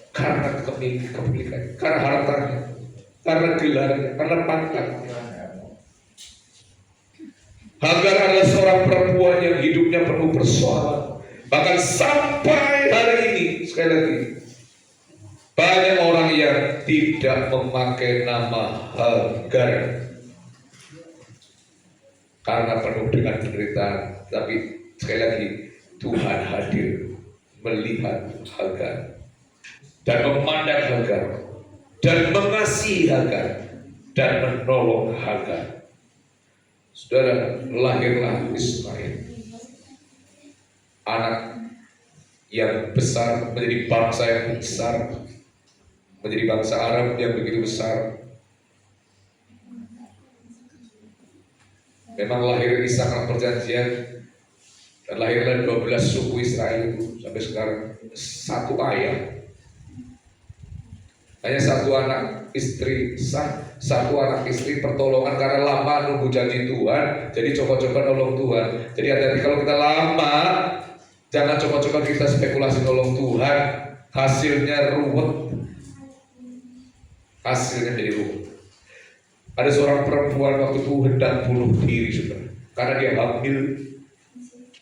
karena kepemilikan, karena hartanya, karena gelarnya, karena pangkatnya. Hagar adalah seorang perempuan yang hidupnya penuh persoalan. Bahkan sampai hari ini, sekali lagi, banyak orang yang tidak memakai nama Hagar karena penuh dengan penderitaan. Tapi sekali lagi, Tuhan hadir melihat Hagar dan memandang Hagar dan mengasihi Hagar dan menolong Hagar. Saudara, lahirlah Ismail, anak yang besar, menjadi bangsa yang besar, menjadi bangsa Arab yang begitu besar. Memang lahir di Sang Perjanjian, dan lahirlah 12 suku Israel itu sampai sekarang satu ayah. Hanya satu anak istri sah, satu anak istri pertolongan karena lama nunggu janji Tuhan, jadi coba-coba nolong Tuhan. Jadi hati-hati kalau kita lama, jangan coba-coba kita spekulasi nolong Tuhan, hasilnya ruwet. Hasilnya jadi ruwet. Ada seorang perempuan waktu itu hendak bunuh diri, saudara, karena dia hamil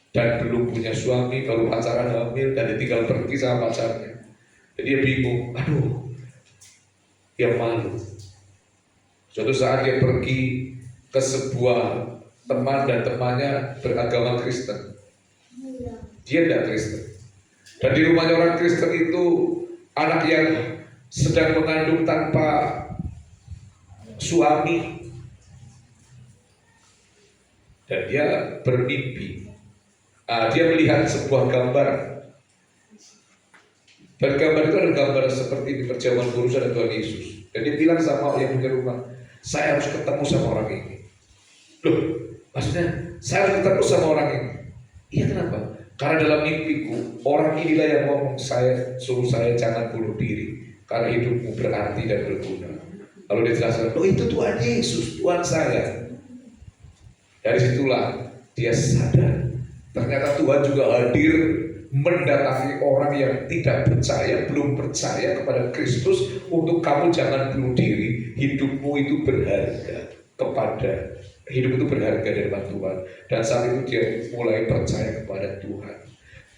dan belum punya suami, baru pacaran hamil dan dia tinggal pergi sama pacarnya. Jadi dia bingung, aduh, dia malu. Suatu saat dia pergi ke sebuah teman dan temannya beragama Kristen. Dia tidak Kristen. Dan di rumahnya orang Kristen itu anak yang sedang mengandung tanpa suami. Dan dia bermimpi. Dia melihat sebuah gambar. Dan gambar itu adalah gambar seperti di perjamuan kudus ada Tuhan Yesus. Dan dia bilang sama yang punya rumah, saya harus ketemu sama orang ini. Loh, maksudnya saya harus ketemu sama orang ini. Iya, kenapa? Karena dalam mimpiku orang inilah yang ngomong suruh saya jangan bunuh diri karena hidupmu berarti dan berguna. Lalu dia jelaskan, loh itu Tuhan Yesus, Tuhan saya. Dari situlah dia sadar ternyata Tuhan juga hadir mendatangi orang yang tidak percaya, belum percaya kepada Kristus untuk kamu jangan bunuh diri, hidupmu itu berharga kepada hidup itu berharga di depan Tuhan. Dan saat itu dia mulai percaya kepada Tuhan.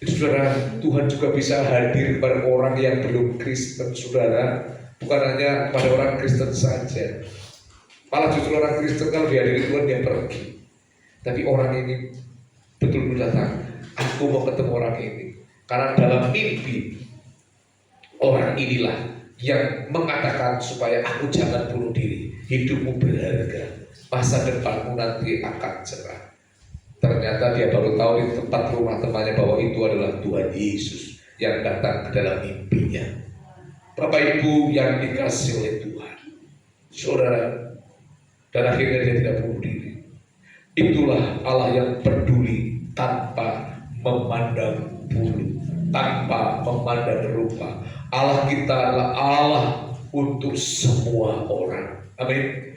Jadi saudara, Tuhan juga bisa hadir kepada orang yang belum Kristen, saudara, bukan hanya pada orang Kristen saja. Malah justru orang Kristen kalau dihadiri Tuhan dia pergi. Tapi orang ini betul-betul datang, aku mau ketemu orang ini. Karena dalam mimpi orang inilah yang mengatakan supaya aku jangan bunuh diri, hidupmu berharga, masa depanmu nanti akan cerah. Ternyata dia baru tahu di tempat rumah temannya bahwa itu adalah Tuhan Yesus yang datang ke dalam mimpinya. Bapak Ibu yang dikasih oleh Tuhan, saudara, dan akhirnya dia tidak bunuh diri. Itulah Allah yang peduli tanpa memandang bulu, tanpa memandang rupa. Allah kita adalah Allah untuk semua orang. Amin.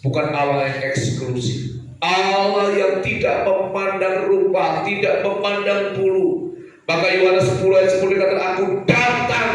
Bukan Allah yang eksklusif. Allah yang tidak memandang rupa, tidak memandang bulu. Maka Yohanes 10 ayat 10 dikatakan, aku datang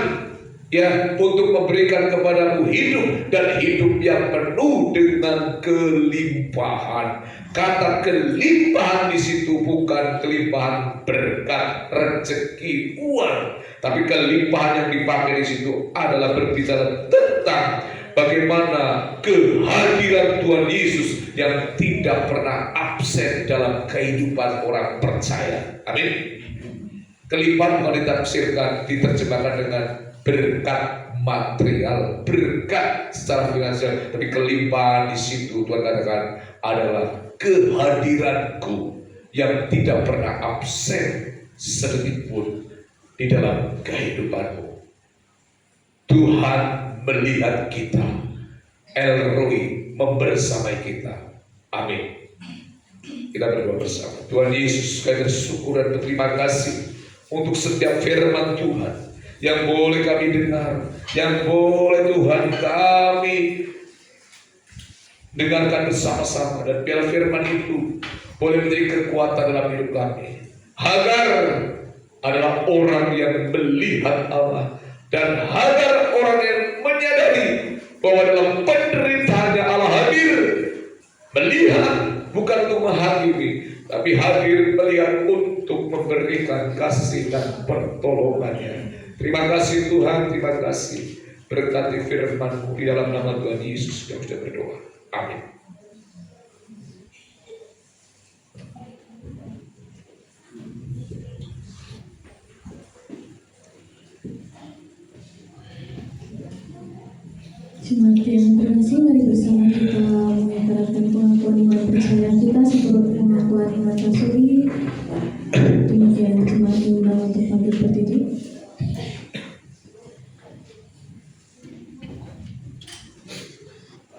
ya untuk memberikan kepadamu hidup dan hidup yang penuh dengan kelimpahan. Kata kelimpahan di situ bukan kelimpahan berkat, rezeki, uang, tapi kelimpahan yang dipakai di situ adalah berbicara tentang bagaimana kehadiran Tuhan Yesus yang tidak pernah absen dalam kehidupan orang percaya. Amin. Kelimpahan bukan diterjemahkan dengan berkat material, berkat secara finansial, tapi kelimpahan di situ Tuhan katakan adalah kehadiranku yang tidak pernah absen sedetik pun di dalam kehidupanmu. Tuhan melihat kita, El Roi membersamai kita. Amin. Kita berdoa bersama. Tuhan Yesus, kami bersyukur dan berterima kasih untuk setiap firman Tuhan yang boleh kami dengar, yang boleh Tuhan kami dengarkan bersama-sama, dan biar firman itu boleh menjadi kekuatan dalam hidup kami. Hagar adalah orang yang melihat Allah, dan Hagar orang yang menyadari bahwa dalam penderitaannya Allah hadir, melihat bukan untuk menghakimi, tapi hadir melihat untuk memberikan kasih dan pertolongannya. Terima kasih Tuhan, terima kasih. Berkati firman-Mu di dalam nama Tuhan Yesus yang sudah berdoa. Amin. Jemaat yang terkasih, mari bersama kita mengutarakan pengakuan iman percaya kita seperti pengakuan iman rasuli. Demikian jemaat diundang untuk bangkit berdiri.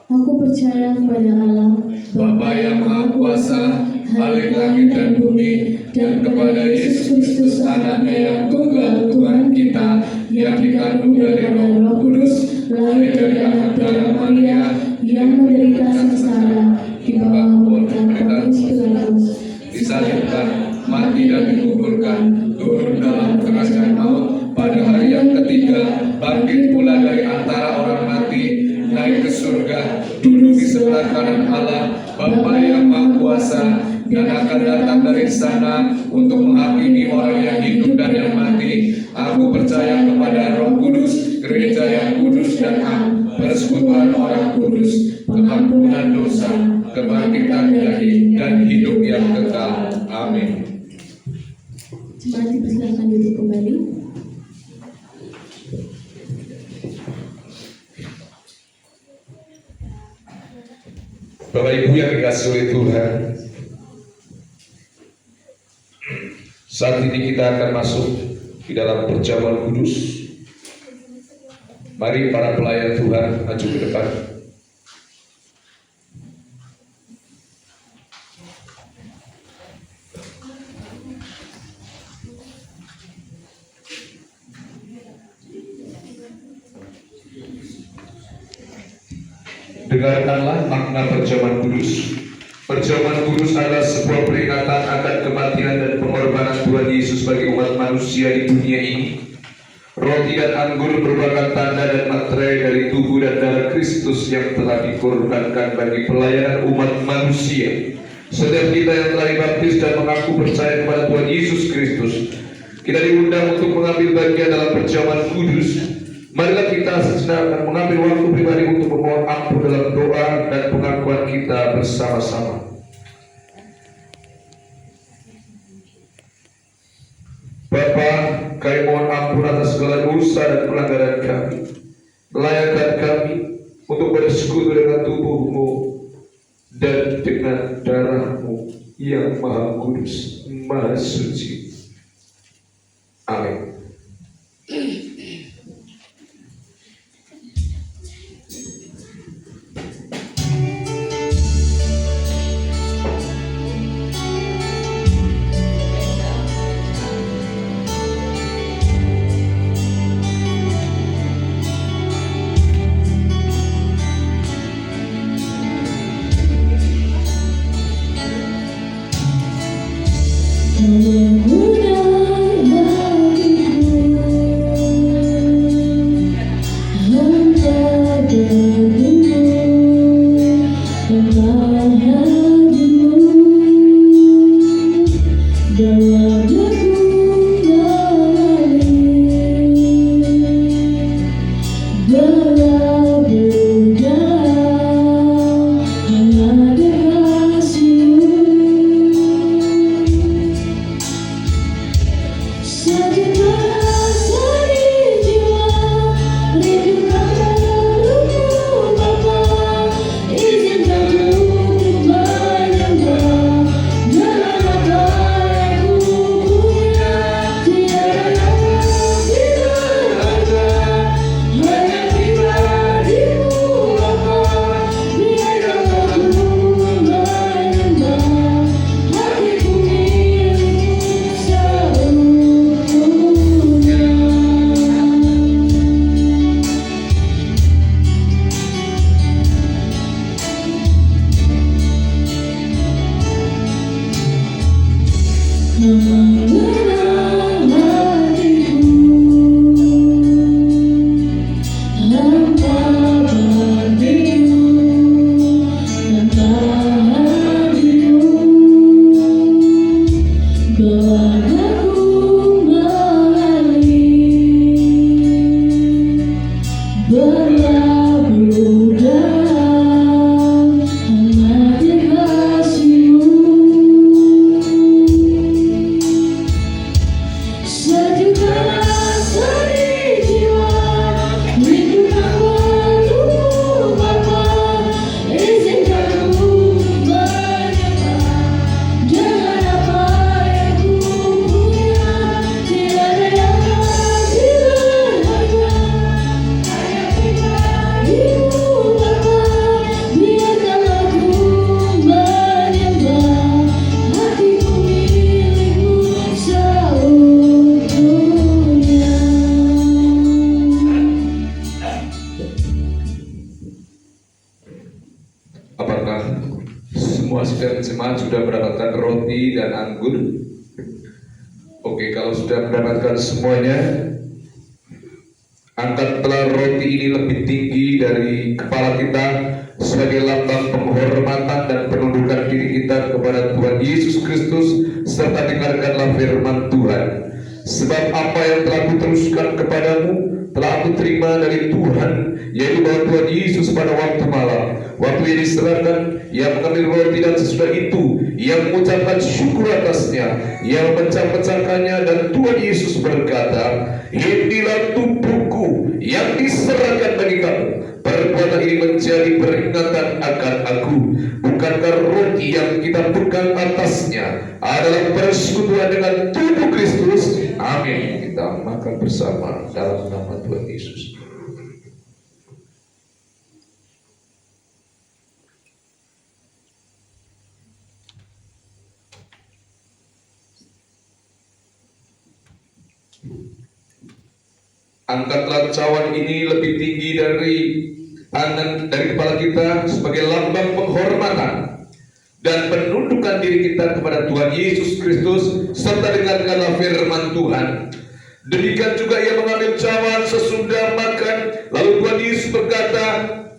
Aku percaya kepada Allah, Bapa yang Maha Kuasa, Khalik langit dan bumi, dan kepada Yesus Kristus, Anaknya yang tunggal, Tuhan kita, yang dikandung dari Roh Kudus, lahir dari anak darah Maria, yang menderita sengsara di bawah pemerintahan Pontius Pilatus, disalibkan, mati dan dikuburkan, turun dalam kerajaan maut, pada hari yang ketiga bangkit pula dari antara orang mati, naik ke surga, duduk di sebelah kanan Allah, Bapa yang Maha Kuasa, dan akan datang dari sana untuk menghakimi orang yang hidup dan yang mati. Aku percaya kepada Roh Kudus, gereja yang kudus dan am, persekutuan orang kudus, pengampunan dosa, kebangkitan dari dan hidup yang kekal. Amin. Jemaat dipersilakan duduk kembali. Bapak Ibu yang dikasihi oleh Tuhan, saat ini kita akan masuk di dalam perjamuan kudus. Mari para pelayan Tuhan maju ke depan. Dengarkanlah makna perjamuan kudus. Perjamuan kudus adalah sebuah peringatan akan kematian dan pengorbanan Tuhan Yesus bagi umat manusia di dunia ini. Roti dan anggur merupakan tanda dan materai dari tubuh dan darah Kristus yang telah dikorbankan bagi pelayanan umat manusia. Setiap kita yang telah dibaptis dan mengaku percaya kepada Tuhan Yesus Kristus, kita diundang untuk mengambil bagian dalam perjamuan kudus. Marilah kita sejenak mengambil waktu pribadi untuk memohon ampun dalam doa dan pengakuan kita bersama-sama. Bapa, kami mohon ampun atas segala dosa dan pelanggaran kami. Layakan kami untuk bersekutu dengan tubuh-Mu dan dengan darah-Mu yang Maha Kudus, Maha Suci. Amin. Benar bagiku perkenalkan semuanya. Angkatlah roti ini lebih tinggi dari kepala kita sebagai lambang penghormatan dan penundukan diri kita kepada Tuhan Yesus Kristus, serta dengarkanlah firman Tuhan. Sebab apa yang telah kuteruskan kepadamu telah aku terima dari Tuhan, yaitu bahwa Tuhan Yesus pada waktu malam, waktu ia diserahkan, ia mengambil roti dan sesudah itu ia mengucapkan syukur atasnya, ia memecah-pecahkannya, dan Tuhan Yesus berkata, "Inilah tubuhku yang diserahkan bagi kamu. Perbuatan ini menjadi peringatan akan aku." Bukankah roti yang kita pegang atasnya adalah persekutuan dengan tubuh Kristus? Amin. Kita makan bersama dalam nama Tuhan Yesus. Angkatlah cawan ini lebih tinggi dari kepala kita sebagai lambang penghormatan dan penundukan diri kita kepada Tuhan Yesus Kristus, serta dengarkanlah firman Tuhan. Demikian juga ia mengambil cawan sesudah makan, lalu Tuhan Yesus berkata,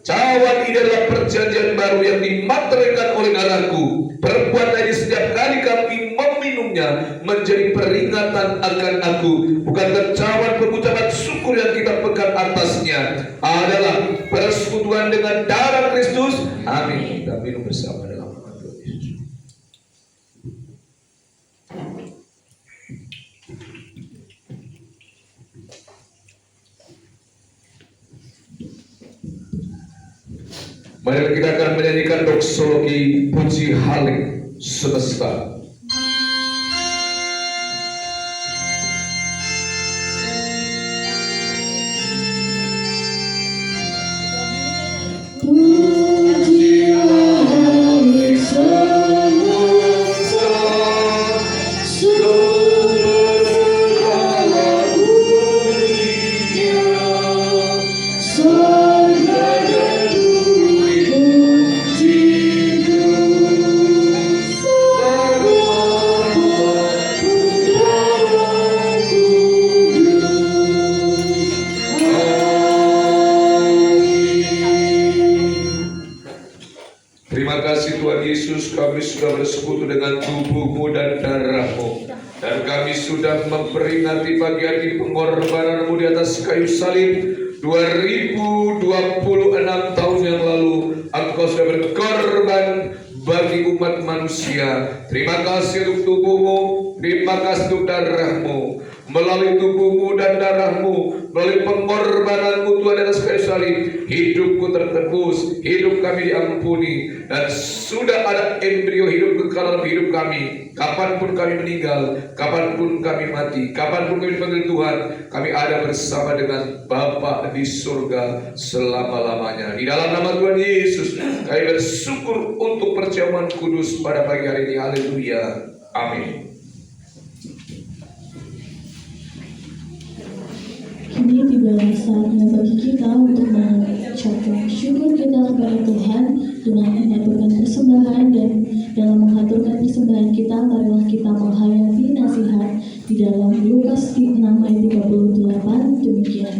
"Cawan ini adalah perjanjian baru yang dimateraikan oleh darahku. Perbuatan ini setiap kali kami meminumnya menjadi peringatan akan aku." Bukankah cawan pengucapan syukur yang kita pegang atasnya adalah persekutuan dengan darah Kristus? Amin. Kita minum bersama dalam nama Tuhan Yesus. Mari kita akan menyanyikan doksologi puji halik semesta. Puji halik semesta, sumber segala mulia, surga dan bumi puji Tuhan, Bapa, Putra dan Kudus. Terima kasih Tuhan Yesus, kami sudah bersekutu dengan tubuh-Mu dan darah-Mu, dan kami sudah memperingati pagi hari pengorbanan-Mu di atas kayu salib. 2026 tahun yang lalu Engkau sudah berkorban bagi umat manusia. Terima kasih untuk tubuh-Mu, terima kasih untuk darah-Mu. Melalui tubuh-Mu dan darah-Mu, melalui pengorbanan-Mu Tuhan atas kayu salib, hidupku tertebus, hidup kami diampuni, dan sudah ada embrio hidup kekal dalam hidup kami. Kapanpun kami meninggal, kapanpun kami mati, kapanpun kami dipanggil Tuhan, kami ada bersama dengan Bapa di surga selama-lamanya. Di dalam nama Tuhan Yesus, kami bersyukur untuk perjamuan kudus pada pagi hari ini. Haleluya. Amin. Kini tibalah saatnya bagi kita untuk mengucapkan syukur kita kepada Tuhan dengan mengaturkan persembahan, dan dalam mengaturkan persembahan kita, marilah kita menghayati nasihat di dalam Lukas 6 ayat 38. Demikian,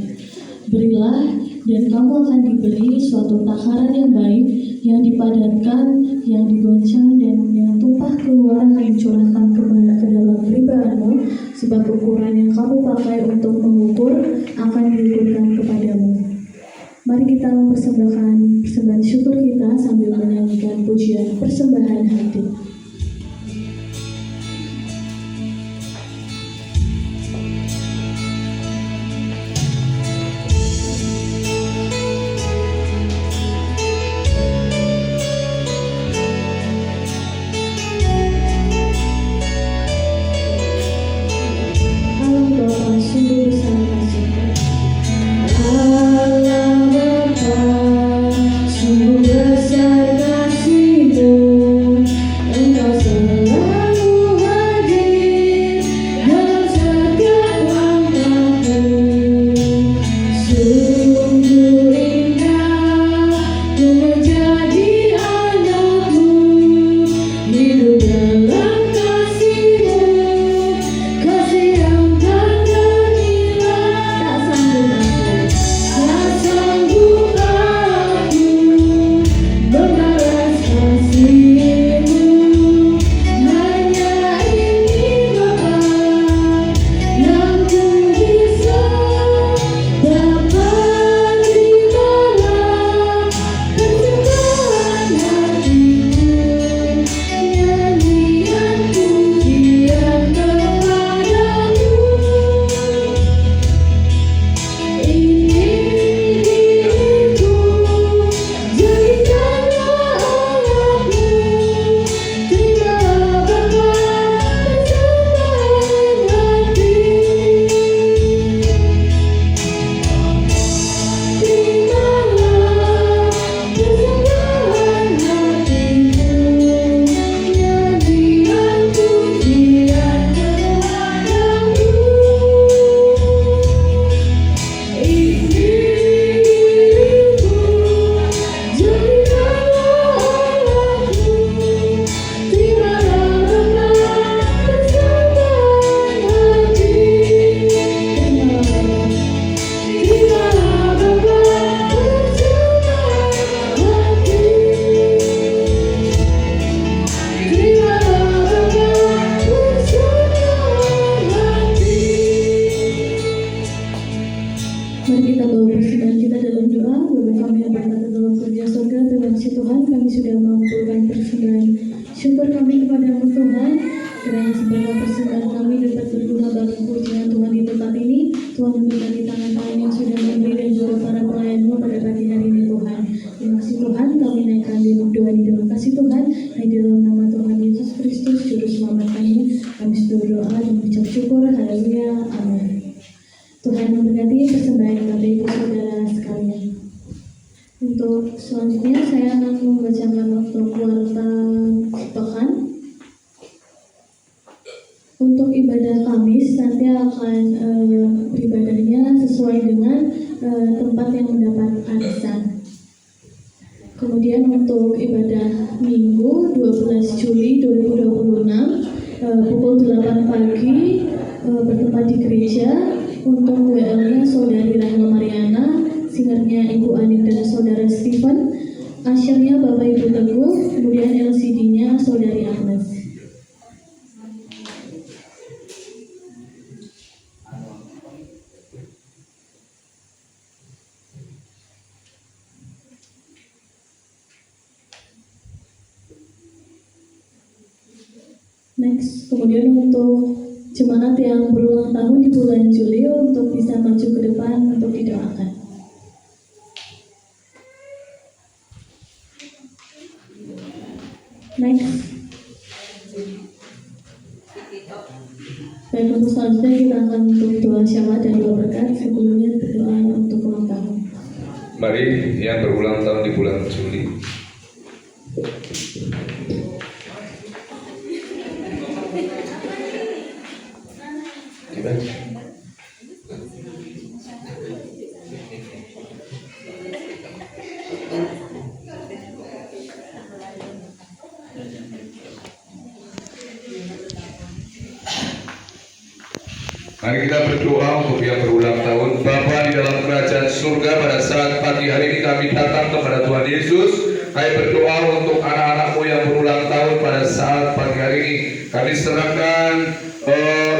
"Berilah dan kamu akan diberi suatu takaran yang baik, yang dipadatkan, yang digoncang, dan yang tumpah keluar akan dicurahkan kembali ke dalam ribaanmu, sebab ukuran yang kamu pakai untuk mengukur akan diukurkan kepadamu." Mari kita mempersembahkan persembahan syukur kita sambil menyanyikan pujian persembahan hati. Allah Bapa sungguh besar kasih-Mu. Allah Bapa sungguh besar kasih-Mu. Tuhan memberkati tangan-tangan yang sudah memberi dan juga para pelayan-Mu pada pagi hari ini Tuhan. Terima kasih Tuhan, kami naikkan doa di dalam kasih Tuhan, di dalam nama Tuhan Yesus Kristus, Juru Selamat kami sudah berdoa dan mengucap syukur, haleluya, amin. Tuhan memberkati persembahan Bapak Ibu Saudara sekalian. Untuk selanjutnya saya akan membacakan untuk warta pekan. Untuk ibadah Kamis nanti akan beribadahnya sesuai dengan tempat yang mendapat arisan. Kemudian untuk ibadah Minggu 12 Juli 2026 pukul 8 pagi bertempat di gereja. Untuk WL-nya Saudari Rahma Mariana, singernya Ibu Anik dan Saudara Stephen, asyarnya Bapak Ibu Teguh, kemudian LCD-nya Saudari Agnes. Next, kemudian untuk jemaat yang berulang tahun di bulan Juli untuk bisa maju ke depan untuk didoakan. Next. Baik, untuk selanjutnya kita akan untuk doa syafaat dan doa berkat. Sebelumnya berdoa untuk ulang tahun. Mari yang berulang tahun di bulan Juli. Mari kita berdoa untuk yang berulang tahun. Bapa di dalam kerajaan surga, pada saat pagi hari ini kami datang kepada Tuhan Yesus. Kami berdoa untuk anak-anak-Mu yang berulang tahun pada saat pagi hari ini. Kami serahkan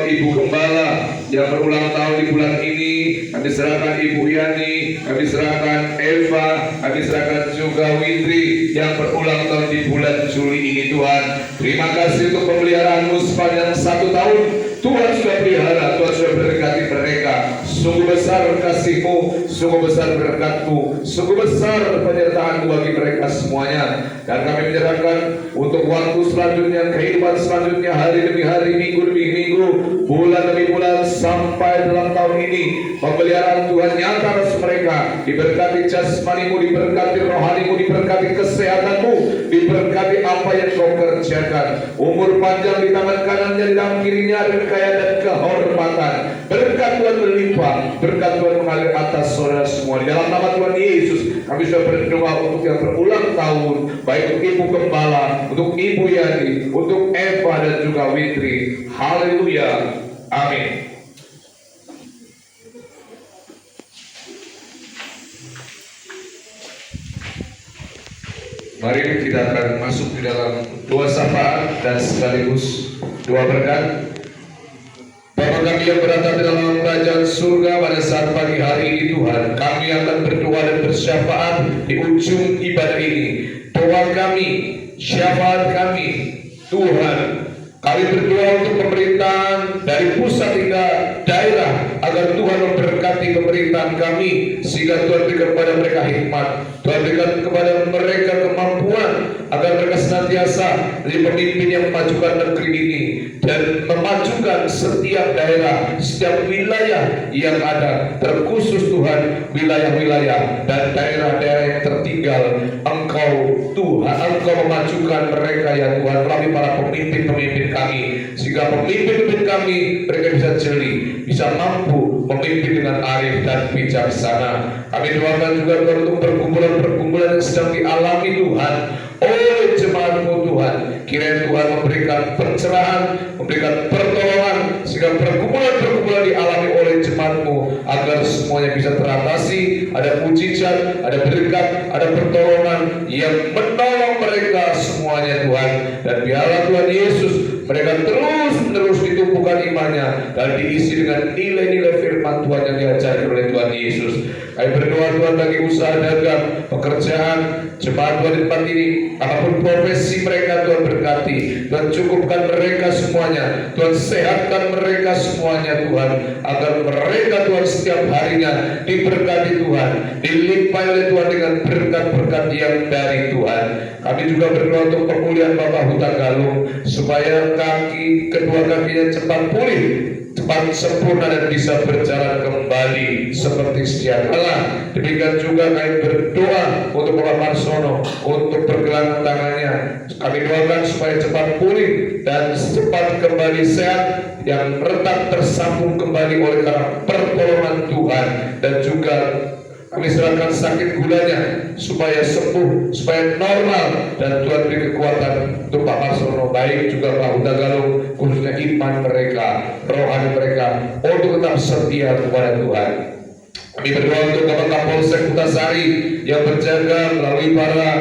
Ibu Gembala yang berulang tahun di bulan ini. Kami serahkan Ibu Yani, kami serahkan Eva, kami serahkan juga Witri yang berulang tahun di bulan Juli ini Tuhan. Terima kasih untuk pemeliharaan-Mu sepanjang 1 tahun. Tuhan sudah pelihara, Tuhan sudah berkati mereka. Sungguh besar kasih-Mu, sungguh besar berkat-Mu, sungguh besar penyertaan-Mu bagi mereka semuanya. Dan kami menyerahkan untuk waktu selanjutnya, kehidupan selanjutnya, hari demi hari, minggu demi minggu, bulan demi bulan, sampai dalam tahun ini. Pemeliharaan Tuhan nyata atas mereka. Diberkati jasmani-Mu, diberkati rohani-Mu, diberkati kesehatan-Mu, diberkati apa yang Kau kerjakan. Umur panjang di tangan kanannya, di tangan kirinya ada kekayaan dan kehormatan. Berkat Tuhan berlimpah, berkat Tuhan mengalir atas saudara semua. Di dalam nama Tuhan Yesus, kami sudah berdoa untuk yang berulang tahun, baik untuk Ibu Gembala, untuk Ibu Yani, untuk Eva dan juga Witri. Haleluya, amin. Mari kita akan masuk di dalam doa syafaat dan sekaligus doa berkat. Bapa kami yang berada di dalam kerajaan surga, pada saat pagi hari ini Tuhan, kami akan berdoa dan bersyafaat di ujung ibadah ini. Doa kami, syafaat kami, Tuhan, kami berdoa untuk pemerintahan dari pusat hingga daerah, agar Tuhan memberkati pemerintahan kami, sehingga Tuhan berikan kepada mereka hikmat, Tuhan berikan kepada mereka kemampuan, agar mereka senantiasa menjadi pemimpin yang memajukan negeri ini dan memajukan setiap daerah, setiap wilayah yang ada, terkhusus Tuhan wilayah-wilayah dan daerah-daerah yang tertinggal. Engkau Tuhan, Engkau memajukan mereka ya Tuhan melalui para pemimpin-pemimpin kami, sehingga pemimpin-pemimpin kami mereka bisa jeli, bisa mampu memimpin dengan arif dan bijaksana. Kami doakan juga Tuhan untuk pergumulan-pergumulan yang sedang dialami Tuhan oleh jemaat-Mu Tuhan. Kiranya Tuhan memberikan pencerahan, memberikan pertolongan, sehingga pergumulan-pergumulan dialami oleh jemaat-Mu agar semuanya bisa teratasi. Ada mujizat, ada berkat, ada pertolongan yang menolong mereka semuanya Tuhan. Dan biarlah Tuhan Yesus mereka terus-menerus ditumpukan imannya dan diisi dengan nilai-nilai firman firman Tuhan yang diajarkan oleh Tuhan Yesus. Kami berdoa Tuhan bagi usaha dagang, pekerjaan, jemaat Tuhan di tempat ini, apapun profesi mereka Tuhan berkati. Tuhan cukupkan mereka semuanya, Tuhan sehatkan mereka semuanya Tuhan, agar mereka Tuhan setiap harinya diberkati Tuhan, dilimpahi oleh Tuhan dengan berkat-berkat yang dari Tuhan. Kami juga berdoa untuk pemulihan Bapak Huta Galung, supaya kedua kakinya cepat pulih, cepat sempurna dan bisa berjalan kembali seperti sedia kala. Demikian juga kami berdoa untuk Bapak Marsono, untuk pergelangan tangannya. Kami doakan supaya cepat pulih dan cepat kembali sehat, yang retak tersambung kembali oleh karena pertolongan Tuhan. Dan juga kami serahkan sakit gulanya supaya sembuh, supaya normal, dan Tuhan beri kekuatan untuk Pak Marsono, baik juga Pak Huta Galung, khususnya iman mereka, rohani mereka, untuk tetap setia kepada Tuhan. Kami berdoa untuk Bapak Kapolsek Kutasari yang berjaga melalui para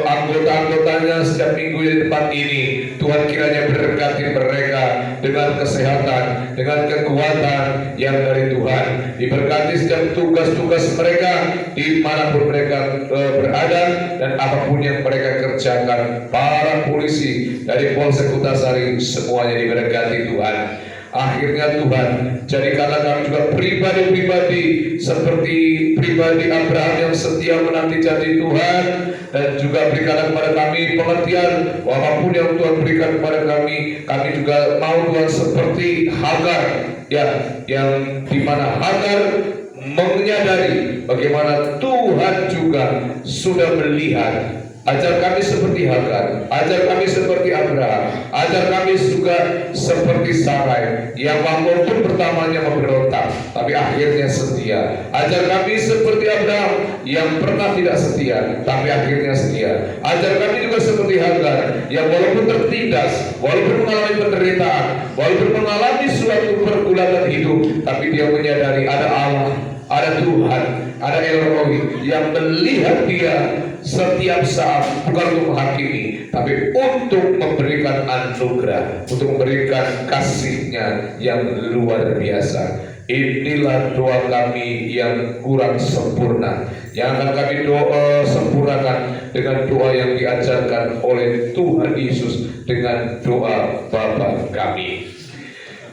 anggota-anggotanya setiap minggu di tempat ini. Tuhan kiranya berkati mereka dengan kesehatan, dengan kekuatan yang dari Tuhan. Diberkati setiap tugas-tugas mereka dimanapun mereka berada dan apapun yang mereka kerjakan. Para polisi dari Polsek Kutasari semuanya diberkati Tuhan. Akhirnya Tuhan, jadikanlah kami juga pribadi-pribadi seperti pribadi Abraham yang setia menanti janji Tuhan, dan juga berikanlah kepada kami pengertian apapun yang Tuhan berikan kepada kami juga mau Tuhan seperti Hagar, ya, yang dimana Hagar menyadari bagaimana Tuhan juga sudah melihat. Ajar kami seperti Hagar, ajar kami seperti Abraham, ajar kami juga seperti Sarai yang walaupun pertamanya memberontak tapi akhirnya setia. Ajar kami seperti Abraham yang pernah tidak setia tapi akhirnya setia. Ajar kami juga seperti Hagar yang walaupun tertindas, walaupun mengalami penderitaan, walaupun mengalami suatu pergulatan hidup, tapi dia menyadari ada Allah, ada Tuhan, ada El-Roi yang melihat dia setiap saat, bukan untuk menghakimi, tapi untuk memberikan anugerah, untuk memberikan kasih-Nya yang luar biasa. Inilah doa kami yang kurang sempurna, yang akan kami sempurnakan dengan doa yang diajarkan oleh Tuhan Yesus, dengan doa Bapa kami.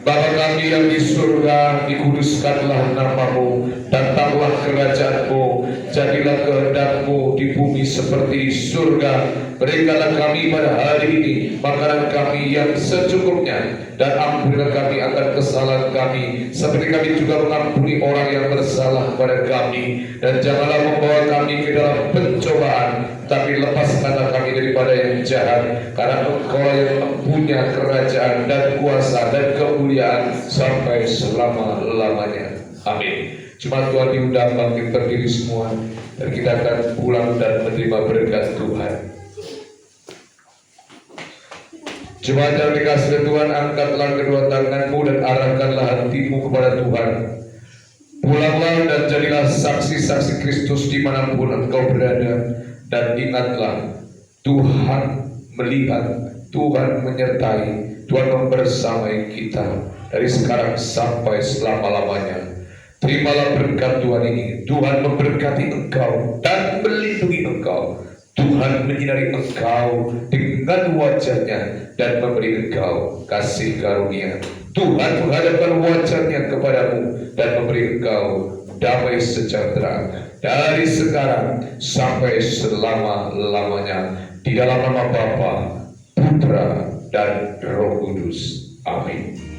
Bapa kami yang di surga, dikuduskanlah nama-Mu, datanglah kerajaan-Mu, jadilah kehendak-Mu di bumi seperti di surga. Berikanlah kami pada hari ini makanan kami yang secukupnya, dan ampunilah kami akan kesalahan kami, seperti kami juga mengampuni orang yang bersalah kepada kami. Dan janganlah membawa kami ke dalam pencobaan, tapi lepaskanlah kami daripada yang jahat, karena Engkau yang mempunyai kerajaan dan kuasa dan kemuliaan sampai selama-lamanya. Amin. Cuma Tuhan diundang bangkit berdiri semua, dan kita akan pulang dan menerima berkat Tuhan. Jemaat yang dikasihi Tuhan, angkatlah kedua tanganmu dan arahkanlah hatimu kepada Tuhan. Pulanglah dan jadilah saksi-saksi Kristus dimanapun engkau berada. Dan ingatlah, Tuhan melihat, Tuhan menyertai, Tuhan membersamai kita dari sekarang sampai selama-lamanya. Terimalah berkat Tuhan ini. Tuhan memberkati engkau dan melindungi engkau. Tuhan menyinari engkau dengan wajah-Nya dan memberi engkau kasih karunia. Tuhan menghadapkan wajah-Nya kepadamu dan memberi engkau damai sejahtera dari sekarang sampai selama-lamanya. Di dalam nama Bapa, Putra, dan Roh Kudus. Amin.